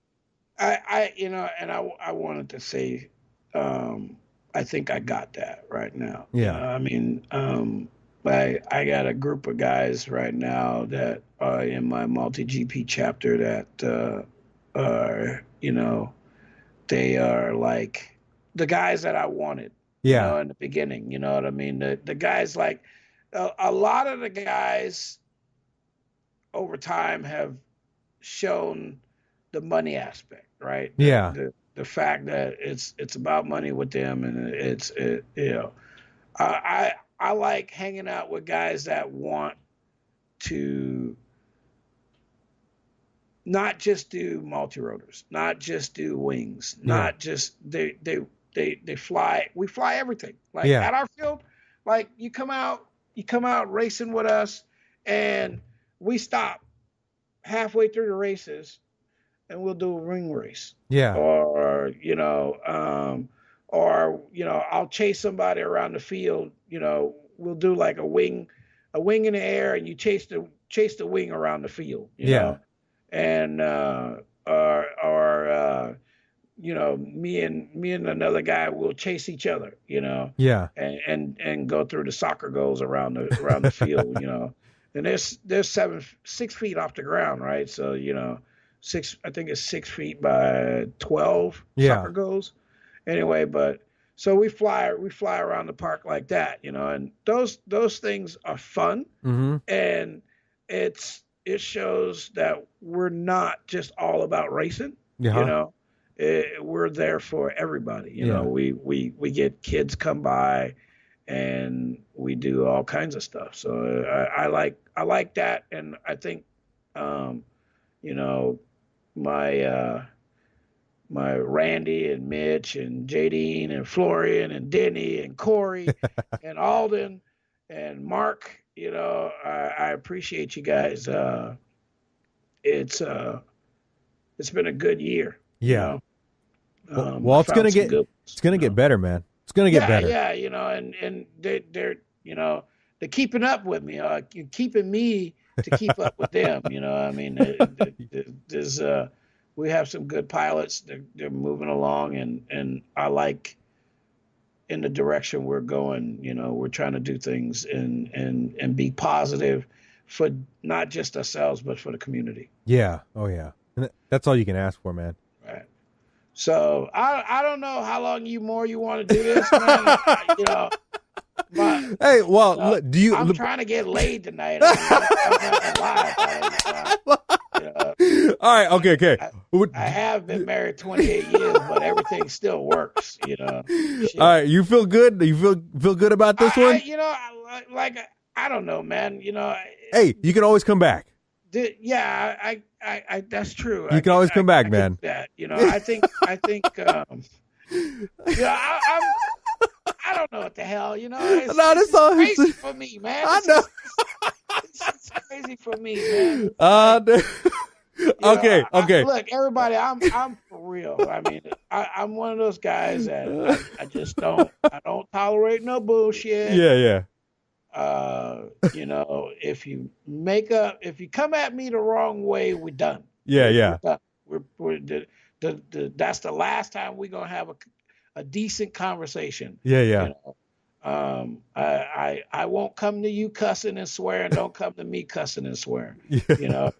I wanted to say, I think I got that right now. Yeah. I mean, I got a group of guys right now that are in my multi-GP chapter that are, you know, they are like the guys that I wanted, Yeah. you know, in the beginning, you know what I mean? The guys like a lot of the guys over time have shown the money aspect, right? Yeah. The fact that it's about money with them, and you know, I like hanging out with guys that want to not just do multi-rotors, not just do wings, not just they fly. We fly everything. Like at our field, like you come out racing with us, and we stop halfway through the races, and we'll do a ring race. Yeah. Or you know, I'll chase somebody around the field. You know, we'll do like a wing in the air, and you chase the wing around the field. You know? And you know, me and another guy will chase each other. You know. Yeah. And go through the soccer goals around the field. You know. And there's 6 feet off the ground, right? So, you know, I think it's 6 feet by 12 soccer goals. Anyway, but so we fly around the park like that, you know, and those things are fun. Mm-hmm. And it shows that we're not just all about racing, you know. We're there for everybody. You know, we get kids come by, and we do all kinds of stuff. So I like that, and I think, you know, my Randy and Mitch and Jadine and Florian and Denny and Corey and Alden and Mark, you know, I appreciate you guys. It's been a good year. Yeah. You know? Well, it's gonna get better, man. It's gonna get better. Yeah, you know, and they're you know, they're keeping up with me. You're keeping me to keep up with them. You know, I mean, there's we have some good pilots. They're moving along, and I like in the direction we're going. You know, we're trying to do things and be positive for not just ourselves, but for the community. Yeah. Oh yeah. And that's all you can ask for, man. Right. So I don't know how long you want to do this, man. You know. Hey, well, look, I'm trying to get laid tonight. I'm not gonna lie. All right, okay. I have been married 28 years, but everything still works. You know. Shit. All right, you feel good? You feel good about this one? You know, I don't know, man. You know. Hey, you can always come back. Yeah, I that's true. You can always come back, man. That, you know, I think, yeah, I don't know what the hell, you know. It's crazy for me, man. I know. It's crazy for me, man. Okay. Look, everybody, I'm for real. I mean, I'm one of those guys that I just don't tolerate no bullshit. Yeah. You know, if you come at me the wrong way, we're done. Yeah. We're that's the last time we're gonna have a decent conversation. Yeah. You know? I won't come to you cussing and swearing. Don't come to me cussing and swearing. You know,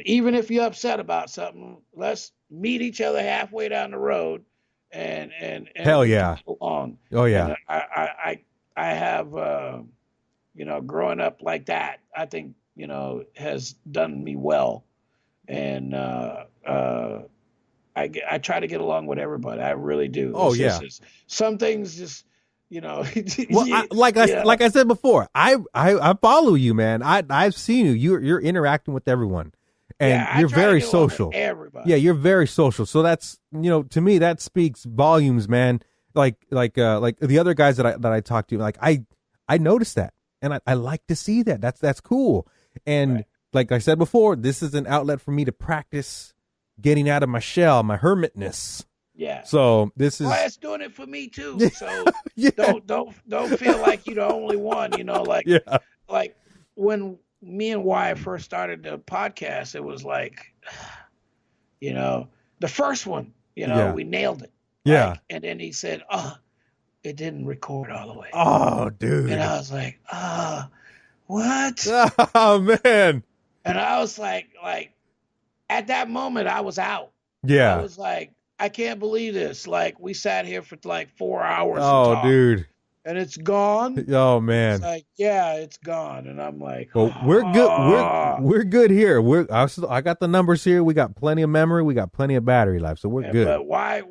even if you're upset about something, let's meet each other halfway down the road and hell yeah. Along. Oh yeah. And I have you know, growing up like that, I think, you know, has done me well. And I try to get along with everybody. I really do. Oh, yeah. Some things just, you know. Well, like I said before, I follow you, man. I've seen you. You're interacting with everyone, and you're very social. Everybody. Yeah, you're very social. So that's, you know, to me that speaks volumes, man. Like the other guys that I talk to, like I noticed that, and I like to see that. That's cool. And like I said before, this is an outlet for me to practice getting out of my shell, my hermitness. Yeah. So this is. Well, it's doing it for me too. So don't feel like you're the only one. Like when me and Wyatt first started the podcast, it was like, the first one, we nailed it. Yeah. Like, and then he said, it didn't record all the way. Oh, dude. And I was like, what? Oh, man. And I was like, at that moment, I was out. Yeah. I was like, I can't believe this. Like, we sat here for like 4 hours. Oh, dude. And it's gone. Oh, man. It's like, yeah, it's gone. And I'm like, well, we're good. We're good here. I got the numbers here. We got plenty of memory. We got plenty of battery life. So we're good. But why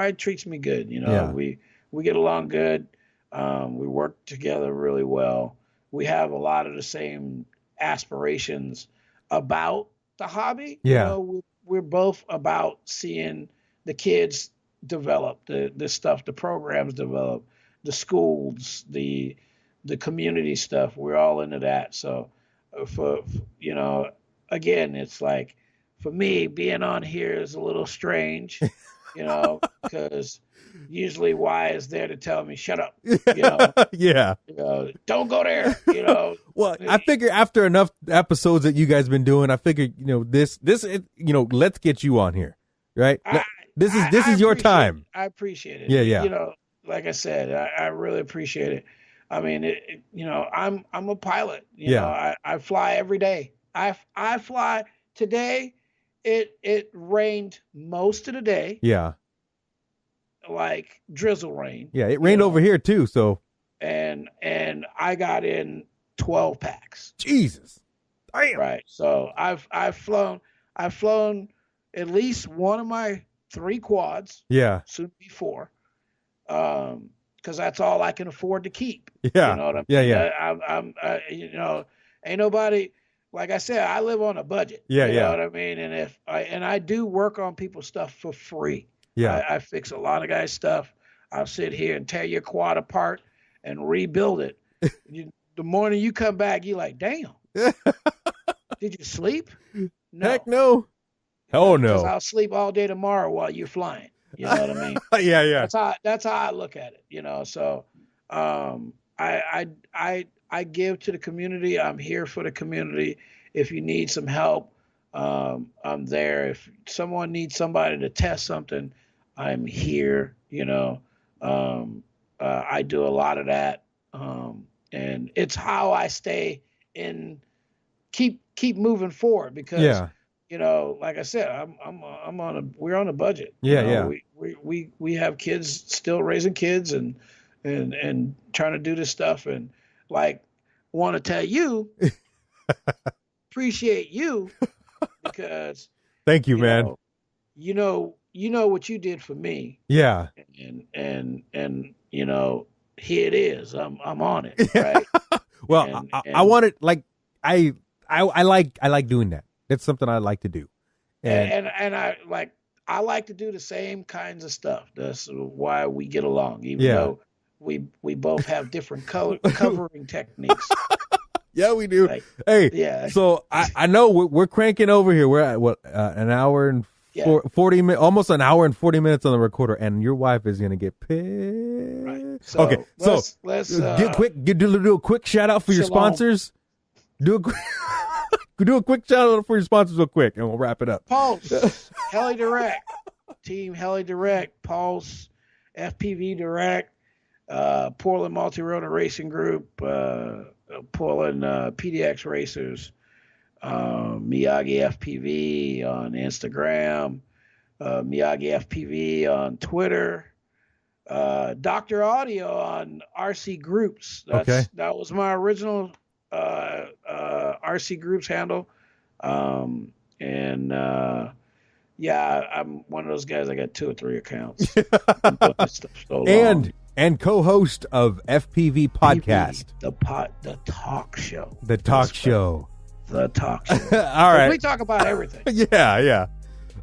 it treats me good? We get along good. We work together really well. We have a lot of the same aspirations about the hobby. Yeah. We're both about seeing the kids develop, the stuff, the programs develop, the schools, the community stuff. We're all into that. So again, it's like, for me, being on here is a little strange, because usually Wyatt is there to tell me, shut up, Yeah. Don't go there, Well, I figure after enough episodes that you guys been doing, I figure, this, let's get you on here, right? This is your time. I appreciate it. Yeah. Like I said, I really appreciate it. I mean, I'm a pilot. I fly every day. I fly. Today, it rained most of the day. Yeah. Like drizzle rain. Yeah, it rained over here too. So. And I got in 12 packs. Jesus. Damn. Right. So I've flown at least one of my 3 quads. Yeah. Soon to be 4. Because that's all I can afford to keep. Yeah. You know what I Yeah. mean? I'm ain't nobody, like I said, I live on a budget. Yeah. You know what I mean? And I do work on people's stuff for free. Yeah. I fix a lot of guys' stuff. I'll sit here and tear your quad apart and rebuild it. The morning you come back, you're like, damn. Did you sleep? No. Heck no. Hell no. Because I'll sleep all day tomorrow while you're flying. You know what I mean? Yeah. That's how I look at it. So I give to the community. I'm here for the community. If you need some help, I'm there. If someone needs somebody to test something, I'm here. I do a lot of that. And it's how I stay keep moving forward, because like I said, we're on a budget. Yeah. We have kids, still raising kids and trying to do this stuff, and like want to tell you appreciate you, because thank you, man. You know what you did for me. Yeah. And here it is. I'm on it. Right. Well, I want it, like I like doing that. It's something I like to do. And I like to do the same kinds of stuff. That's why we get along, even though we both have different covering techniques. Yeah, we do. Like, hey, yeah. So I know we're cranking over here. We're at an hour and 40 minutes, almost an hour and 40 minutes on the recorder, and your wife is gonna get pissed. Right. So okay, let's do a quick shout out for your sponsors. Do a quick shout out for your sponsors real quick, and we'll wrap it up. Pulse, Heli Direct, Team Heli Direct, Pulse, FPV Direct, Portland Multi-Rotor Racing Group, Portland PDX Racers, Miyagi FPV on Instagram, Miyagi FPV on Twitter, Dr. Audio on RCgroups. That was my original RCgroups handle. I'm one of those guys. I got 2 or 3 accounts. And co-host of FPV Podcast, the talk show. The talk show. The talk show. All right. We talk about everything. Yeah.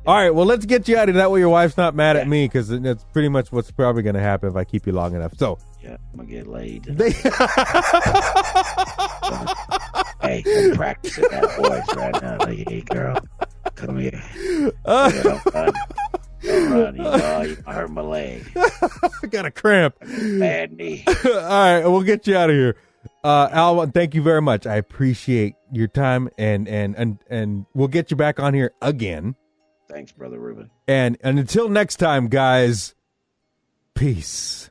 All right, well, let's get you out of here. That way your wife's not mad at me, because that's pretty much what's probably going to happen if I keep you long enough. So, yeah, I'm going to get laid. Hey, I'm practicing that voice right now. Like, hey, girl, come here. Don't run. Don't run. You hurt my leg. I got a cramp. Bad knee. All right, we'll get you out of here. Alvan, thank you very much. I appreciate your time, and we'll get you back on here again. Thanks, Brother Ruben. And until next time, guys, peace.